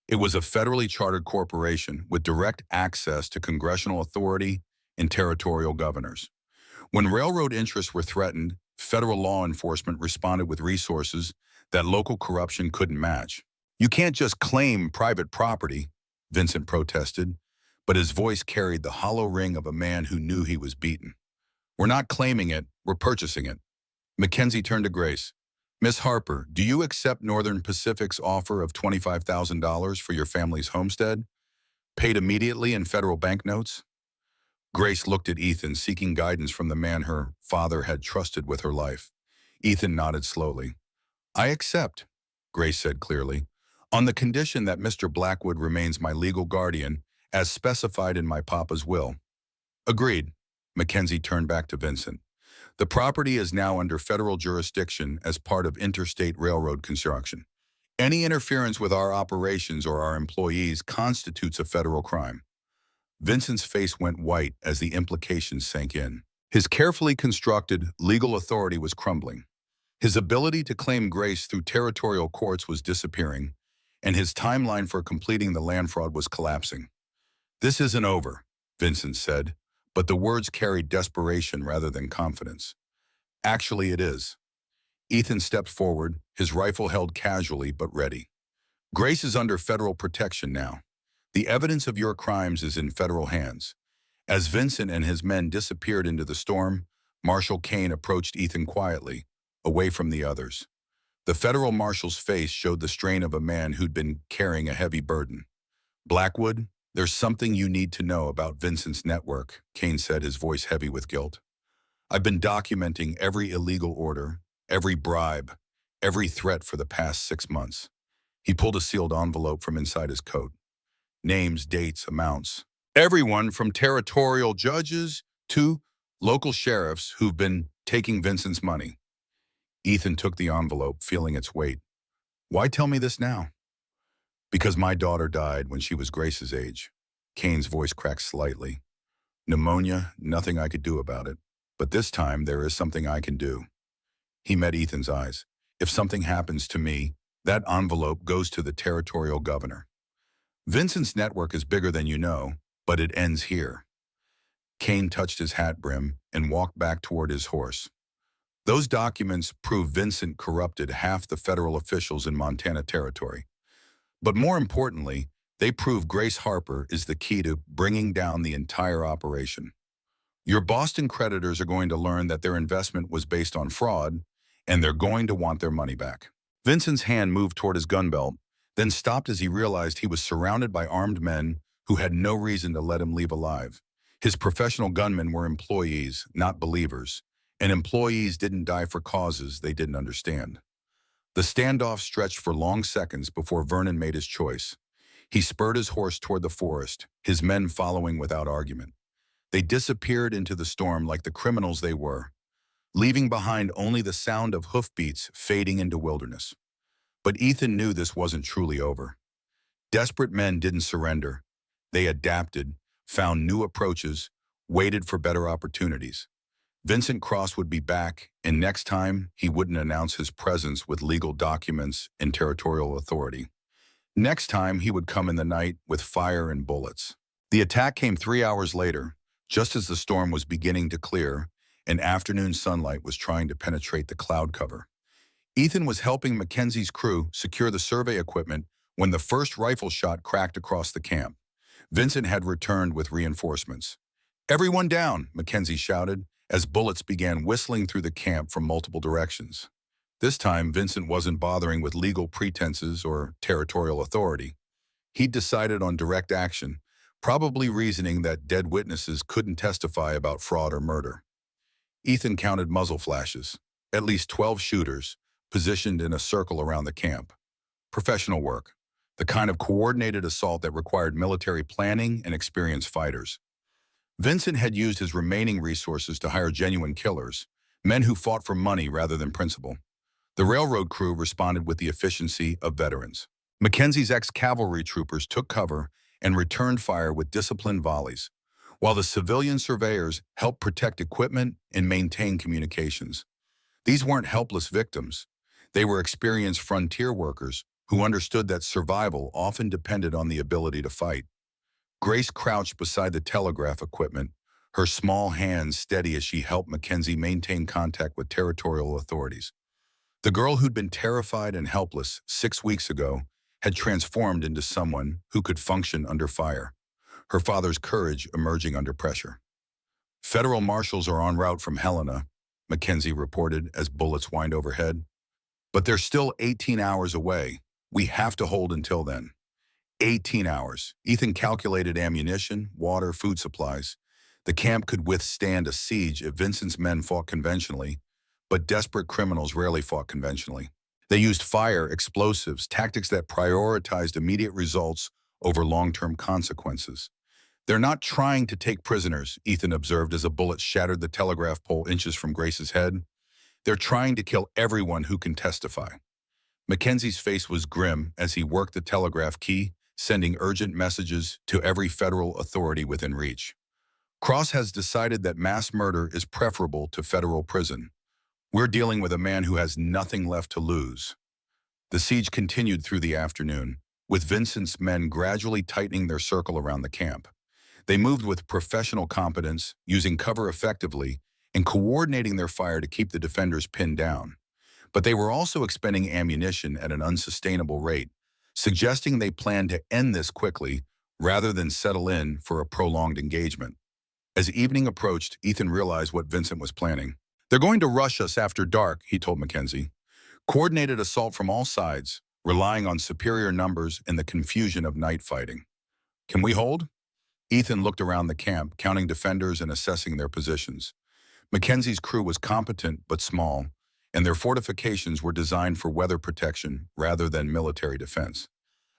It was a federally chartered corporation with direct access to congressional authority and territorial governors. When railroad interests were threatened, federal law enforcement responded with resources that local corruption couldn't match. You can't just claim private property, Vincent protested, but his voice carried the hollow ring of a man who knew he was beaten. We're not claiming it, we're purchasing it. Mackenzie turned to Grace. Miss Harper, do you accept Northern Pacific's offer of $25,000 for your family's homestead, paid immediately in federal banknotes? Grace looked at Ethan, seeking guidance from the man her father had trusted with her life. Ethan nodded slowly. I accept, Grace said clearly, on the condition that Mr. Blackwood remains my legal guardian, as specified in my papa's will. Agreed. Mackenzie turned back to Vincent. The property is now under federal jurisdiction as part of interstate railroad construction. Any interference with our operations or our employees constitutes a federal crime. Vincent's face went white as the implications sank in. His carefully constructed legal authority was crumbling. His ability to claim Grace through territorial courts was disappearing, and his timeline for completing the land fraud was collapsing. This isn't over, Vincent said, but the words carried desperation rather than confidence. Actually, it is. Ethan stepped forward, his rifle held casually but ready. Grace is under federal protection now. The evidence of your crimes is in federal hands. As Vincent and his men disappeared into the storm, Marshal Kane approached Ethan quietly, away from the others. The federal marshal's face showed the strain of a man who'd been carrying a heavy burden. Blackwood, there's something you need to know about Vincent's network, Kane said, his voice heavy with guilt. I've been documenting every illegal order, every bribe, every threat for the past 6 months. He pulled a sealed envelope from inside his coat. Names, dates, amounts. Everyone from territorial judges to local sheriffs who've been taking Vincent's money. Ethan took the envelope, feeling its weight. Why tell me this now? Because my daughter died when she was Grace's age. Kane's voice cracked slightly. Pneumonia, nothing I could do about it. But this time, there is something I can do. He met Ethan's eyes. If something happens to me, that envelope goes to the territorial governor. Vincent's network is bigger than you know, but it ends here. Kane touched his hat brim and walked back toward his horse. Those documents prove Vincent corrupted half the federal officials in Montana Territory. But more importantly, they prove Grace Harper is the key to bringing down the entire operation. Your Boston creditors are going to learn that their investment was based on fraud, and they're going to want their money back. Vincent's hand moved toward his gun belt, then stopped as he realized he was surrounded by armed men who had no reason to let him leave alive. His professional gunmen were employees, not believers, and employees didn't die for causes they didn't understand. The standoff stretched for long seconds before Vernon made his choice. He spurred his horse toward the forest, his men following without argument. They disappeared into the storm like the criminals they were, leaving behind only the sound of hoofbeats fading into wilderness. But Ethan knew this wasn't truly over. Desperate men didn't surrender. They adapted, found new approaches, waited for better opportunities. Vincent Cross would be back, and next time, he wouldn't announce his presence with legal documents and territorial authority. Next time, he would come in the night with fire and bullets. The attack came 3 hours later, just as the storm was beginning to clear, and afternoon sunlight was trying to penetrate the cloud cover. Ethan was helping Mackenzie's crew secure the survey equipment when the first rifle shot cracked across the camp. Vincent had returned with reinforcements. "Everyone down," Mackenzie shouted, as bullets began whistling through the camp from multiple directions. This time, Vincent wasn't bothering with legal pretenses or territorial authority. He'd decided on direct action, probably reasoning that dead witnesses couldn't testify about fraud or murder. Ethan counted muzzle flashes, at least 12 shooters, positioned in a circle around the camp. Professional work, the kind of coordinated assault that required military planning and experienced fighters. Vincent had used his remaining resources to hire genuine killers, men who fought for money rather than principle. The railroad crew responded with the efficiency of veterans. Mackenzie's ex-cavalry troopers took cover and returned fire with disciplined volleys, while the civilian surveyors helped protect equipment and maintain communications. These weren't helpless victims. They were experienced frontier workers who understood that survival often depended on the ability to fight. Grace crouched beside the telegraph equipment, her small hands steady as she helped Mackenzie maintain contact with territorial authorities. The girl who'd been terrified and helpless 6 weeks ago had transformed into someone who could function under fire, her father's courage emerging under pressure. "Federal marshals are en route from Helena," Mackenzie reported as bullets whined overhead. "But they're still 18 hours away. We have to hold until then." 18 hours. Ethan calculated ammunition, water, food supplies. The camp could withstand a siege if Vincent's men fought conventionally, but desperate criminals rarely fought conventionally. They used fire, explosives, tactics that prioritized immediate results over long-term consequences. "They're not trying to take prisoners," Ethan observed as a bullet shattered the telegraph pole inches from Grace's head. "They're trying to kill everyone who can testify." Mackenzie's face was grim as he worked the telegraph key, sending urgent messages to every federal authority within reach. "Cross has decided that mass murder is preferable to federal prison. We're dealing with a man who has nothing left to lose." The siege continued through the afternoon, with Vincent's men gradually tightening their circle around the camp. They moved with professional competence, using cover effectively, and coordinating their fire to keep the defenders pinned down. But they were also expending ammunition at an unsustainable rate, suggesting they planned to end this quickly rather than settle in for a prolonged engagement. As evening approached, Ethan realized what Vincent was planning. "They're going to rush us after dark," he told Mackenzie. "Coordinated assault from all sides, relying on superior numbers and the confusion of night fighting. Can we hold?" Ethan looked around the camp, counting defenders and assessing their positions. Mackenzie's crew was competent but small, and their fortifications were designed for weather protection rather than military defense.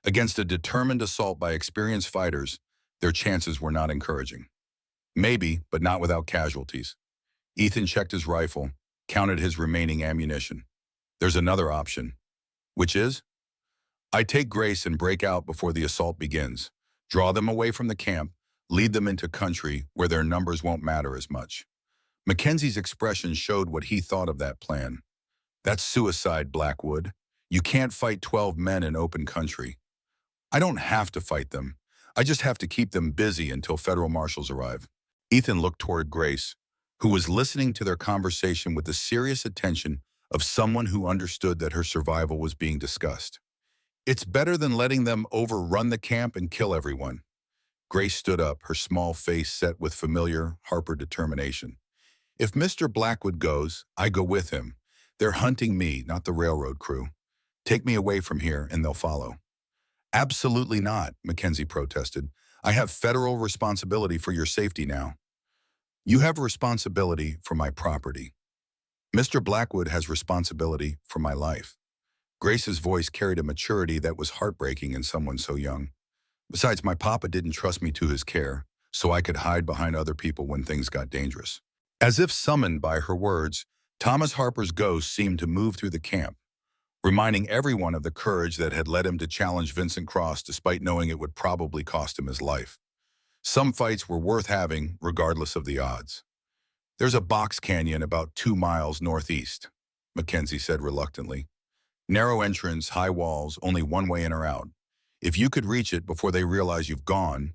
Against a determined assault by experienced fighters, their chances were not encouraging. Maybe, but not without casualties. Ethan checked his rifle, counted his remaining ammunition. "There's another option." "Which is?" "I take Grace and break out before the assault begins. Draw them away from the camp, lead them into country where their numbers won't matter as much." Mackenzie's expression showed what he thought of that plan. "That's suicide, Blackwood. You can't fight 12 men in open country." "I don't have to fight them. I just have to keep them busy until federal marshals arrive." Ethan looked toward Grace, who was listening to their conversation with the serious attention of someone who understood that her survival was being discussed. It's better than letting them overrun the camp and kill everyone. Grace stood up, her small face set with familiar Harper determination. If Mr. Blackwood goes, I go with him. They're hunting me, not the railroad crew. Take me away from here and they'll follow. Absolutely not, Mackenzie protested. I have federal responsibility for your safety now. You have responsibility for my property. Mr. Blackwood has responsibility for my life. Grace's voice carried a maturity that was heartbreaking in someone so young. Besides, my papa didn't trust me to his care, so I could hide behind other people when things got dangerous. As if summoned by her words, Thomas Harper's ghost seemed to move through the camp, reminding everyone of the courage that had led him to challenge Vincent Cross despite knowing it would probably cost him his life. Some fights were worth having, regardless of the odds. There's a box canyon about 2 miles northeast, Mackenzie said reluctantly. Narrow entrance, high walls, only one way in or out. If you could reach it before they realize you've gone,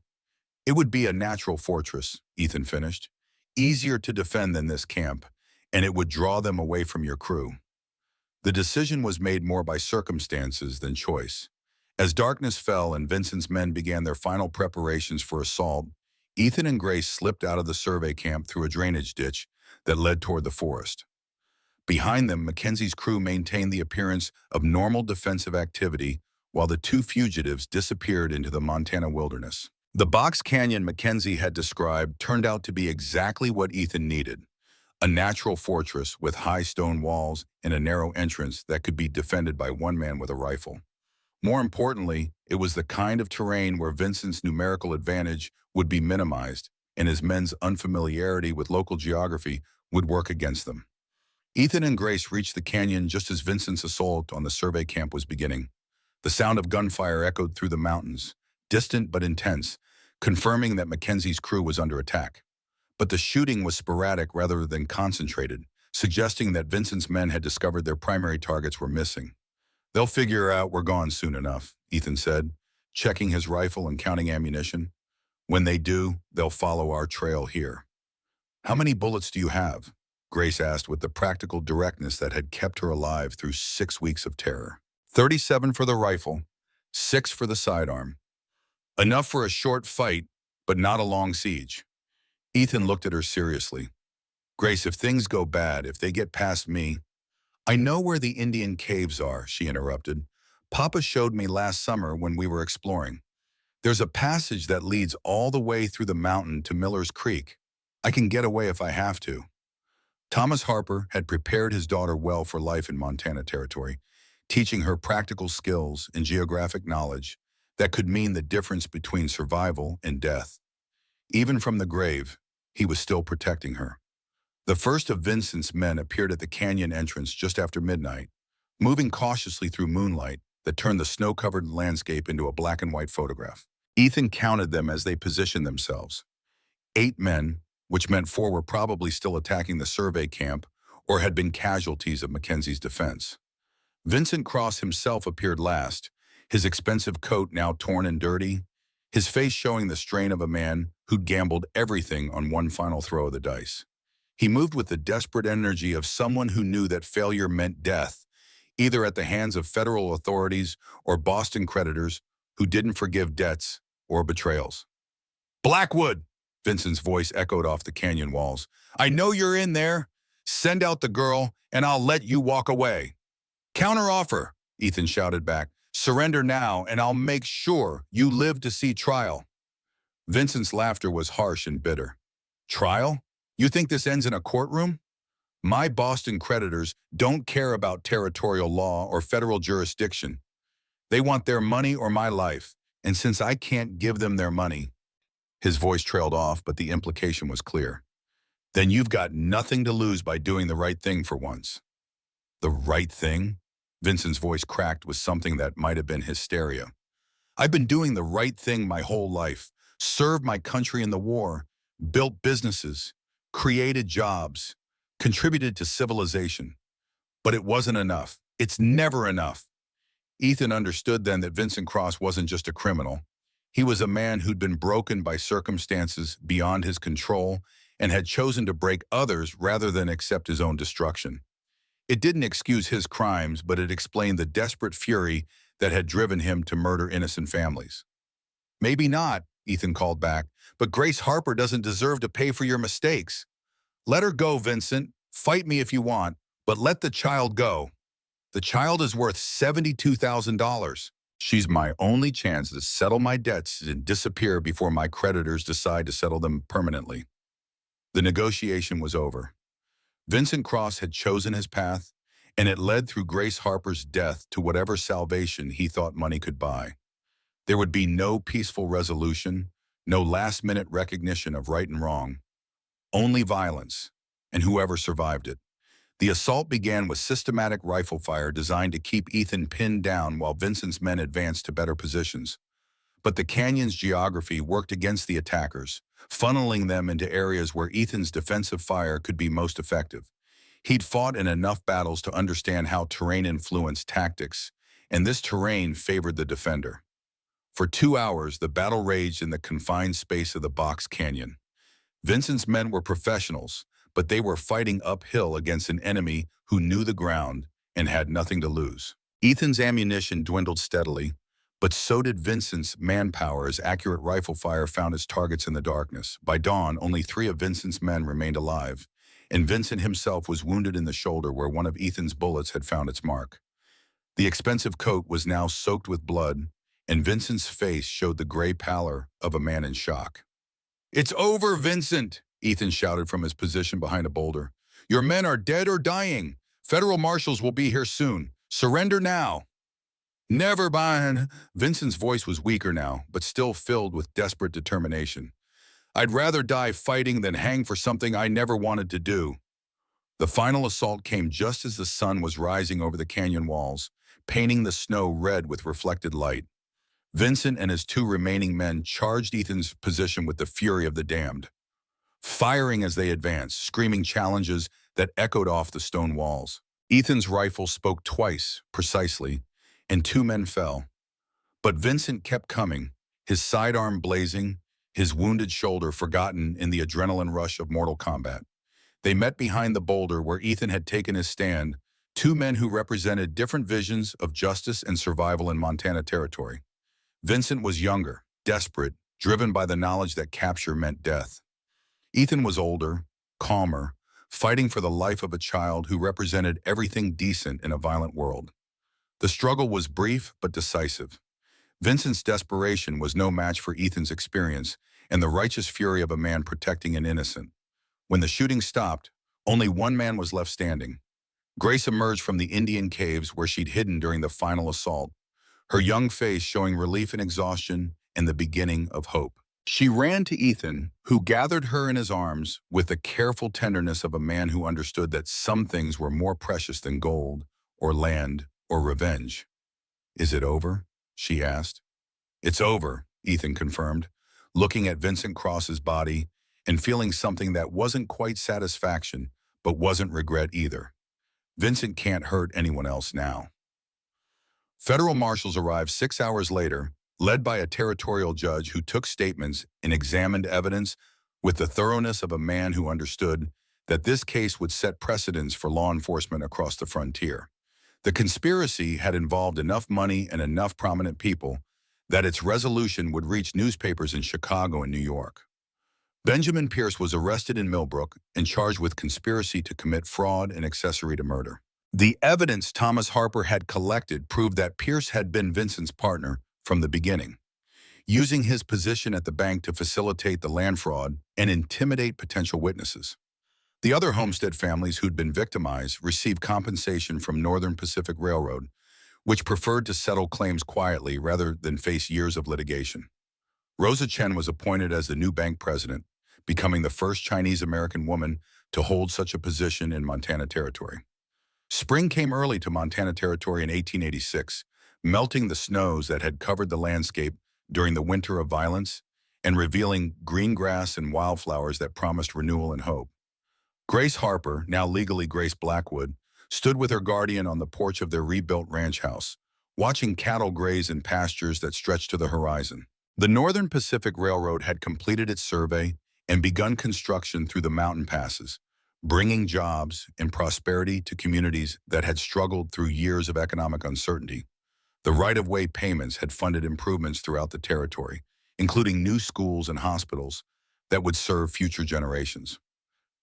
it would be a natural fortress, Ethan finished. Easier to defend than this camp, and it would draw them away from your crew. The decision was made more by circumstances than choice. As darkness fell and Vincent's men began their final preparations for assault, Ethan and Grace slipped out of the survey camp through a drainage ditch that led toward the forest. Behind them, Mackenzie's crew maintained the appearance of normal defensive activity while the two fugitives disappeared into the Montana wilderness. The box canyon Mackenzie had described turned out to be exactly what Ethan needed. A natural fortress with high stone walls and a narrow entrance that could be defended by one man with a rifle. More importantly, it was the kind of terrain where Vincent's numerical advantage would be minimized and his men's unfamiliarity with local geography would work against them. Ethan and Grace reached the canyon just as Vincent's assault on the survey camp was beginning. The sound of gunfire echoed through the mountains, distant but intense, confirming that Mackenzie's crew was under attack. But the shooting was sporadic rather than concentrated, suggesting that Vincent's men had discovered their primary targets were missing. They'll figure out we're gone soon enough, Ethan said, checking his rifle and counting ammunition. When they do, they'll follow our trail here. How many bullets do you have? Grace asked with the practical directness that had kept her alive through 6 weeks of terror. 37 for the rifle, 6 for the sidearm. Enough for a short fight, but not a long siege. Ethan looked at her seriously. Grace, if things go bad, if they get past me... I know where the Indian caves are, she interrupted. Papa showed me last summer when we were exploring. There's a passage that leads all the way through the mountain to Miller's Creek. I can get away if I have to. Thomas Harper had prepared his daughter well for life in Montana Territory, teaching her practical skills and geographic knowledge that could mean the difference between survival and death. Even from the grave, he was still protecting her. The first of Vincent's men appeared at the canyon entrance just after midnight, moving cautiously through moonlight that turned the snow-covered landscape into a black and white photograph. Ethan counted them as they positioned themselves. 8 men, which meant 4 were probably still attacking the survey camp or had been casualties of Mackenzie's defense. Vincent Cross himself appeared last, his expensive coat now torn and dirty, his face showing the strain of a man who'd gambled everything on one final throw of the dice. He moved with the desperate energy of someone who knew that failure meant death, either at the hands of federal authorities or Boston creditors who didn't forgive debts or betrayals. Blackwood! Vincent's voice echoed off the canyon walls. I know you're in there. Send out the girl, and I'll let you walk away. Counteroffer, Ethan shouted back. Surrender now, and I'll make sure you live to see trial. Vincent's laughter was harsh and bitter. Trial? You think this ends in a courtroom? My Boston creditors don't care about territorial law or federal jurisdiction. They want their money or my life, and since I can't give them their money... His voice trailed off, but the implication was clear. Then you've got nothing to lose by doing the right thing for once. The right thing? Vincent's voice cracked with something that might have been hysteria. I've been doing the right thing my whole life, served my country in the war, built businesses, created jobs, contributed to civilization. But it wasn't enough. It's never enough. Ethan understood then that Vincent Cross wasn't just a criminal. He was a man who'd been broken by circumstances beyond his control and had chosen to break others rather than accept his own destruction. It didn't excuse his crimes, but it explained the desperate fury that had driven him to murder innocent families. "Maybe not," Ethan called back, "but Grace Harper doesn't deserve to pay for your mistakes. Let her go, Vincent. Fight me if you want, but let the child go. The child is worth $72,000. She's my only chance to settle my debts and disappear before my creditors decide to settle them permanently." The negotiation was over. Vincent Cross had chosen his path, and it led through Grace Harper's death to whatever salvation he thought money could buy. There would be no peaceful resolution, no last-minute recognition of right and wrong, only violence, and whoever survived it. The assault began with systematic rifle fire designed to keep Ethan pinned down while Vincent's men advanced to better positions. But the canyon's geography worked against the attackers, funneling them into areas where Ethan's defensive fire could be most effective. He'd fought in enough battles to understand how terrain influenced tactics, and this terrain favored the defender. For 2 hours, the battle raged in the confined space of the box canyon. Vincent's men were professionals, but they were fighting uphill against an enemy who knew the ground and had nothing to lose. Ethan's ammunition dwindled steadily, but so did Vincent's manpower as accurate rifle fire found its targets in the darkness. By dawn, only 3 of Vincent's men remained alive, and Vincent himself was wounded in the shoulder where one of Ethan's bullets had found its mark. The expensive coat was now soaked with blood, and Vincent's face showed the gray pallor of a man in shock. "It's over, Vincent!" Ethan shouted from his position behind a boulder. "Your men are dead or dying. Federal marshals will be here soon. Surrender now." "Never mind." Vincent's voice was weaker now, but still filled with desperate determination. "I'd rather die fighting than hang for something I never wanted to do." The final assault came just as the sun was rising over the canyon walls, painting the snow red with reflected light. Vincent and his 2 remaining men charged Ethan's position with the fury of the damned, firing as they advanced, screaming challenges that echoed off the stone walls. Ethan's rifle spoke twice, precisely, and 2 men fell. But Vincent kept coming, his sidearm blazing, his wounded shoulder forgotten in the adrenaline rush of mortal combat. They met behind the boulder where Ethan had taken his stand, 2 men who represented different visions of justice and survival in Montana territory. Vincent was younger, desperate, driven by the knowledge that capture meant death. Ethan was older, calmer, fighting for the life of a child who represented everything decent in a violent world. The struggle was brief but decisive. Vincent's desperation was no match for Ethan's experience and the righteous fury of a man protecting an innocent. When the shooting stopped, only 1 man was left standing. Grace emerged from the Indian caves where she'd hidden during the final assault, her young face showing relief and exhaustion and the beginning of hope. She ran to Ethan, who gathered her in his arms with the careful tenderness of a man who understood that some things were more precious than gold, or land, or revenge. "Is it over?" she asked. "It's over," Ethan confirmed, looking at Vincent Cross's body and feeling something that wasn't quite satisfaction, but wasn't regret either. Vincent can't hurt anyone else now. Federal marshals arrived 6 hours later, led by a territorial judge who took statements and examined evidence with the thoroughness of a man who understood that this case would set precedents for law enforcement across the frontier. The conspiracy had involved enough money and enough prominent people that its resolution would reach newspapers in Chicago and New York. Benjamin Pierce was arrested in Millbrook and charged with conspiracy to commit fraud and accessory to murder. The evidence Thomas Harper had collected proved that Pierce had been Vincent's partner from the beginning, using his position at the bank to facilitate the land fraud and intimidate potential witnesses. The other Homestead families who'd been victimized received compensation from Northern Pacific Railroad, which preferred to settle claims quietly rather than face years of litigation. Rosa Chen was appointed as the new bank president, becoming the first Chinese-American woman to hold such a position in Montana Territory. Spring came early to Montana Territory in 1886, melting the snows that had covered the landscape during the winter of violence and revealing green grass and wildflowers that promised renewal and hope. Grace Harper, now legally Grace Blackwood, stood with her guardian on the porch of their rebuilt ranch house, watching cattle graze in pastures that stretched to the horizon. The Northern Pacific Railroad had completed its survey and begun construction through the mountain passes, bringing jobs and prosperity to communities that had struggled through years of economic uncertainty. The right-of-way payments had funded improvements throughout the territory, including new schools and hospitals that would serve future generations.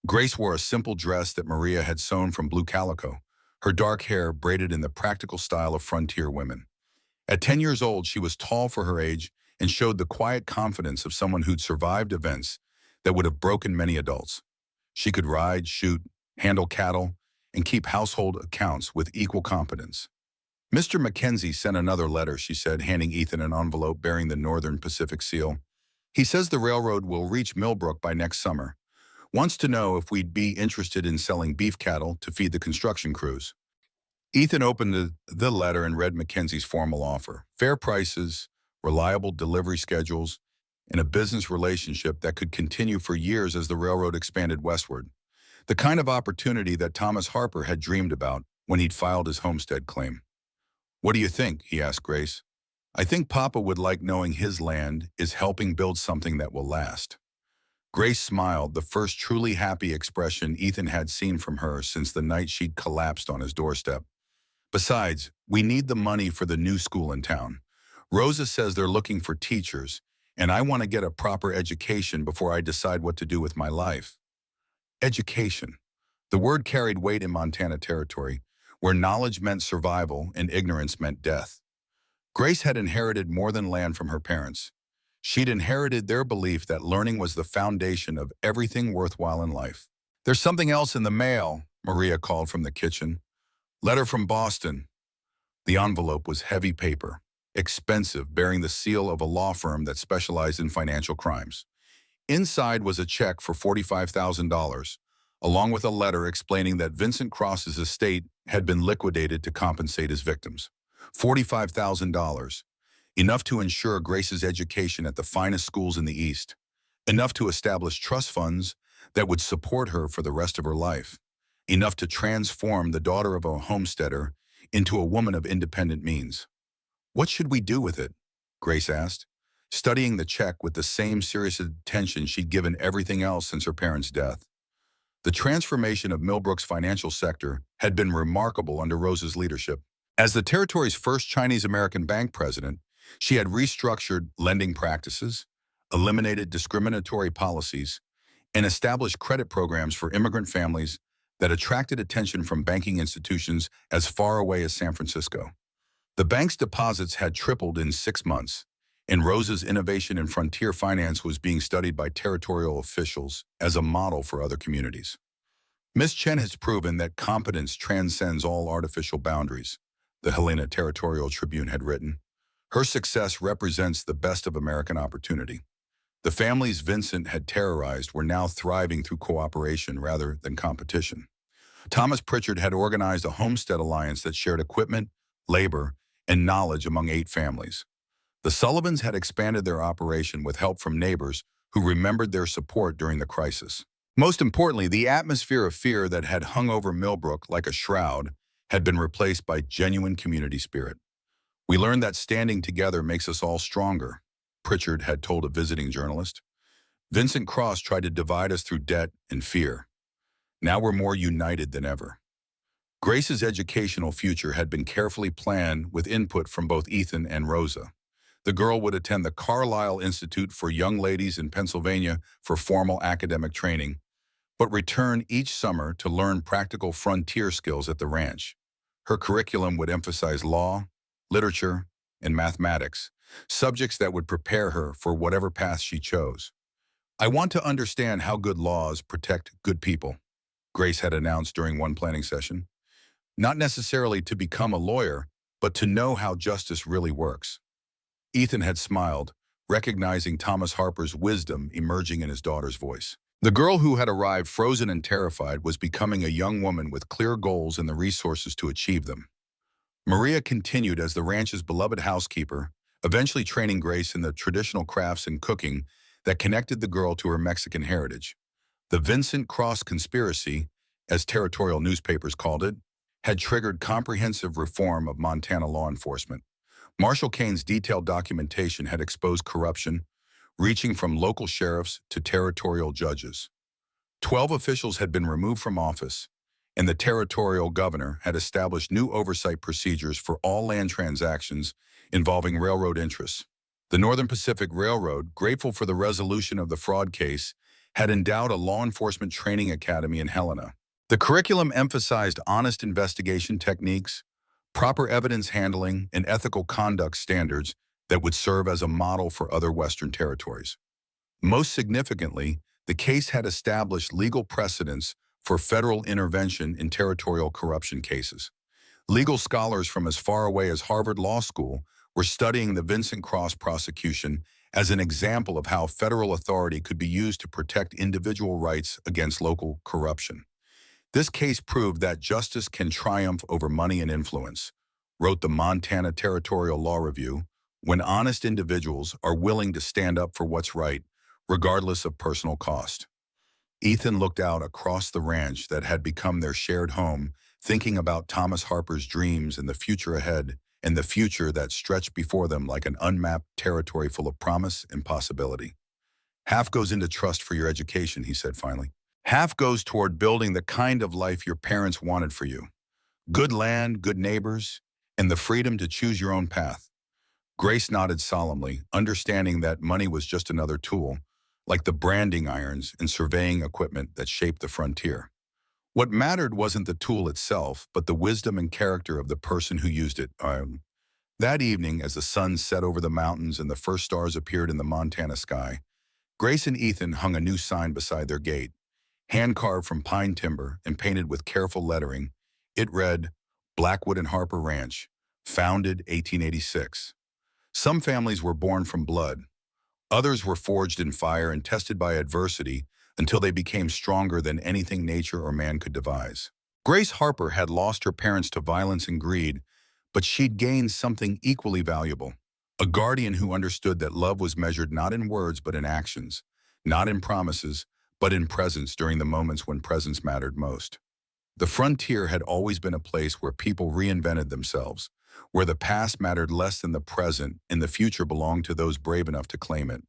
Grace wore a simple dress that Maria had sewn from blue calico, her dark hair braided in the practical style of frontier women. At 10 years old, she was tall for her age and showed the quiet confidence of someone who'd survived events that would have broken many adults. She could ride, shoot, handle cattle, and keep household accounts with equal competence. Mr. Mackenzie sent another letter, she said, handing Ethan an envelope bearing the Northern Pacific seal. He says the railroad will reach Millbrook by next summer. Wants to know if we'd be interested in selling beef cattle to feed the construction crews. Ethan opened the letter and read Mackenzie's formal offer. Fair prices, reliable delivery schedules, and a business relationship that could continue for years as the railroad expanded westward. The kind of opportunity that Thomas Harper had dreamed about when he'd filed his homestead claim. "What do you think?" he asked Grace. "I think Papa would like knowing his land is helping build something that will last." Grace smiled, the first truly happy expression Ethan had seen from her since the night she'd collapsed on his doorstep. "Besides, we need the money for the new school in town. Rosa says they're looking for teachers, and I want to get a proper education before I decide what to do with my life." Education. The word carried weight in Montana territory, where knowledge meant survival and ignorance meant death. Grace had inherited more than land from her parents. She'd inherited their belief that learning was the foundation of everything worthwhile in life. "There's something else in the mail," Maria called from the kitchen. "Letter from Boston." The envelope was heavy paper, expensive, bearing the seal of a law firm that specialized in financial crimes. Inside was a check for $45,000, along with a letter explaining that Vincent Cross's estate had been liquidated to compensate his victims. $45,000, enough to ensure Grace's education at the finest schools in the East, enough to establish trust funds that would support her for the rest of her life, enough to transform the daughter of a homesteader into a woman of independent means. "What should we do with it?" Grace asked, studying the check with the same serious attention she'd given everything else since her parents' death. The transformation of Millbrook's financial sector had been remarkable under Rosa's leadership. As the territory's first Chinese-American bank president, she had restructured lending practices, eliminated discriminatory policies, and established credit programs for immigrant families that attracted attention from banking institutions as far away as San Francisco. The bank's deposits had tripled in 6 months, and Rosa's innovation in frontier finance was being studied by territorial officials as a model for other communities. "Miss Chen has proven that competence transcends all artificial boundaries," the Helena Territorial Tribune had written. "Her success represents the best of American opportunity." The families Vincent had terrorized were now thriving through cooperation rather than competition. Thomas Pritchard had organized a homestead alliance that shared equipment, labor, and knowledge among 8 families. The Sullivans had expanded their operation with help from neighbors who remembered their support during the crisis. Most importantly, the atmosphere of fear that had hung over Millbrook like a shroud had been replaced by genuine community spirit. "We learned that standing together makes us all stronger," Pritchard had told a visiting journalist. "Vincent Cross tried to divide us through debt and fear. Now we're more united than ever." Grace's educational future had been carefully planned with input from both Ethan and Rosa. The girl would attend the Carlisle Institute for Young Ladies in Pennsylvania for formal academic training, but return each summer to learn practical frontier skills at the ranch. Her curriculum would emphasize law, literature, and mathematics, subjects that would prepare her for whatever path she chose. "I want to understand how good laws protect good people," Grace had announced during one planning session. "Not necessarily to become a lawyer, but to know how justice really works." Ethan had smiled, recognizing Thomas Harper's wisdom emerging in his daughter's voice. The girl who had arrived frozen and terrified was becoming a young woman with clear goals and the resources to achieve them. Maria continued as the ranch's beloved housekeeper, eventually training Grace in the traditional crafts and cooking that connected the girl to her Mexican heritage. The Vincent Cross conspiracy, as territorial newspapers called it, had triggered comprehensive reform of Montana law enforcement. Marshal Kane's detailed documentation had exposed corruption, reaching from local sheriffs to territorial judges. 12 officials had been removed from office, and the territorial governor had established new oversight procedures for all land transactions involving railroad interests. The Northern Pacific Railroad, grateful for the resolution of the fraud case, had endowed a law enforcement training academy in Helena. The curriculum emphasized honest investigation techniques, proper evidence handling, and ethical conduct standards that would serve as a model for other Western territories. Most significantly, the case had established legal precedents for federal intervention in territorial corruption cases. Legal scholars from as far away as Harvard Law School were studying the Vincent Cross prosecution as an example of how federal authority could be used to protect individual rights against local corruption. This case proved that justice can triumph over money and influence, wrote the Montana Territorial Law Review, when honest individuals are willing to stand up for what's right, regardless of personal cost. Ethan looked out across the ranch that had become their shared home, thinking about Thomas Harper's dreams and the future ahead, and the future that stretched before them like an unmapped territory full of promise and possibility. Half goes into trust for your education, he said finally. Half goes toward building the kind of life your parents wanted for you. Good land, good neighbors, and the freedom to choose your own path. Grace nodded solemnly, understanding that money was just another tool, like the branding irons and surveying equipment that shaped the frontier. What mattered wasn't the tool itself, but the wisdom and character of the person who used it. That evening, as the sun set over the mountains and the first stars appeared in the Montana sky, Grace and Ethan hung a new sign beside their gate. Hand-carved from pine timber and painted with careful lettering, it read, Blackwood and Harper Ranch, founded 1886. Some families were born from blood. Others were forged in fire and tested by adversity until they became stronger than anything nature or man could devise. Grace Harper had lost her parents to violence and greed, but she'd gained something equally valuable, a guardian who understood that love was measured not in words but in actions, not in promises, but in presence during the moments when presence mattered most. The frontier had always been a place where people reinvented themselves, where the past mattered less than the present and the future belonged to those brave enough to claim it.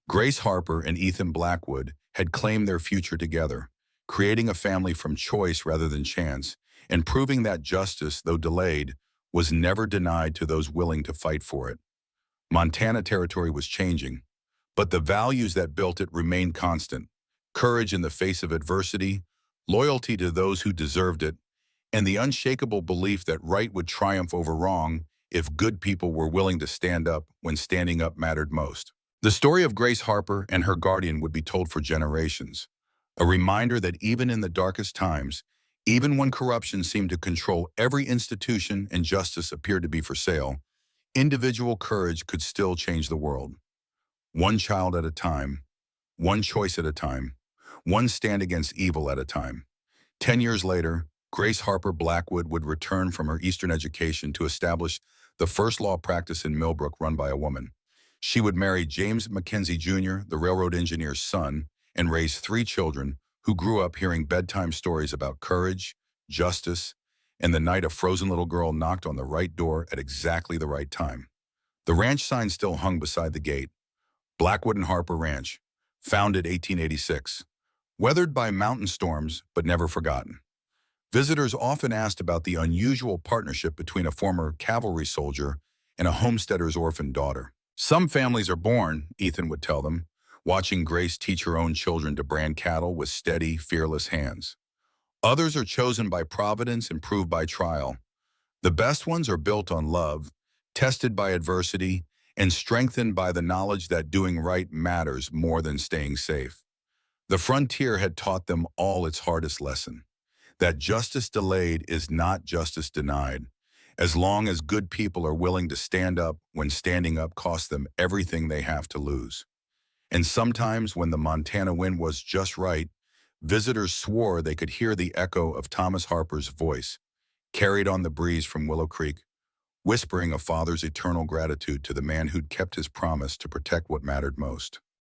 Grace Harper and Ethan Blackwood had claimed their future together, creating a family from choice rather than chance, and proving that justice, though delayed, was never denied to those willing to fight for it. Montana territory was changing, but the values that built it remained constant: courage in the face of adversity, loyalty to those who deserved it, and the unshakable belief that right would triumph over wrong if good people were willing to stand up when standing up mattered most. The story of Grace Harper and her guardian would be told for generations, a reminder that even in the darkest times, even when corruption seemed to control every institution and justice appeared to be for sale, individual courage could still change the world. One child at a time, one choice at a time, one stand against evil at a time. 10 years later, Grace Harper Blackwood would return from her Eastern education to establish the first law practice in Millbrook run by a woman. She would marry James McKenzie Jr., the railroad engineer's son, and raise 3 children who grew up hearing bedtime stories about courage, justice, and the night a frozen little girl knocked on the right door at exactly the right time. The ranch sign still hung beside the gate. Blackwood and Harper Ranch, founded 1886. Weathered by mountain storms, but never forgotten. Visitors often asked about the unusual partnership between a former cavalry soldier and a homesteader's orphaned daughter. Some families are born, Ethan would tell them, watching Grace teach her own children to brand cattle with steady, fearless hands. Others are chosen by providence and proved by trial. The best ones are built on love, tested by adversity, and strengthened by the knowledge that doing right matters more than staying safe. The frontier had taught them all its hardest lesson: that justice delayed is not justice denied, as long as good people are willing to stand up when standing up costs them everything they have to lose. And sometimes when the Montana wind was just right, visitors swore they could hear the echo of Thomas Harper's voice, carried on the breeze from Willow Creek, whispering a father's eternal gratitude to the man who'd kept his promise to protect what mattered most.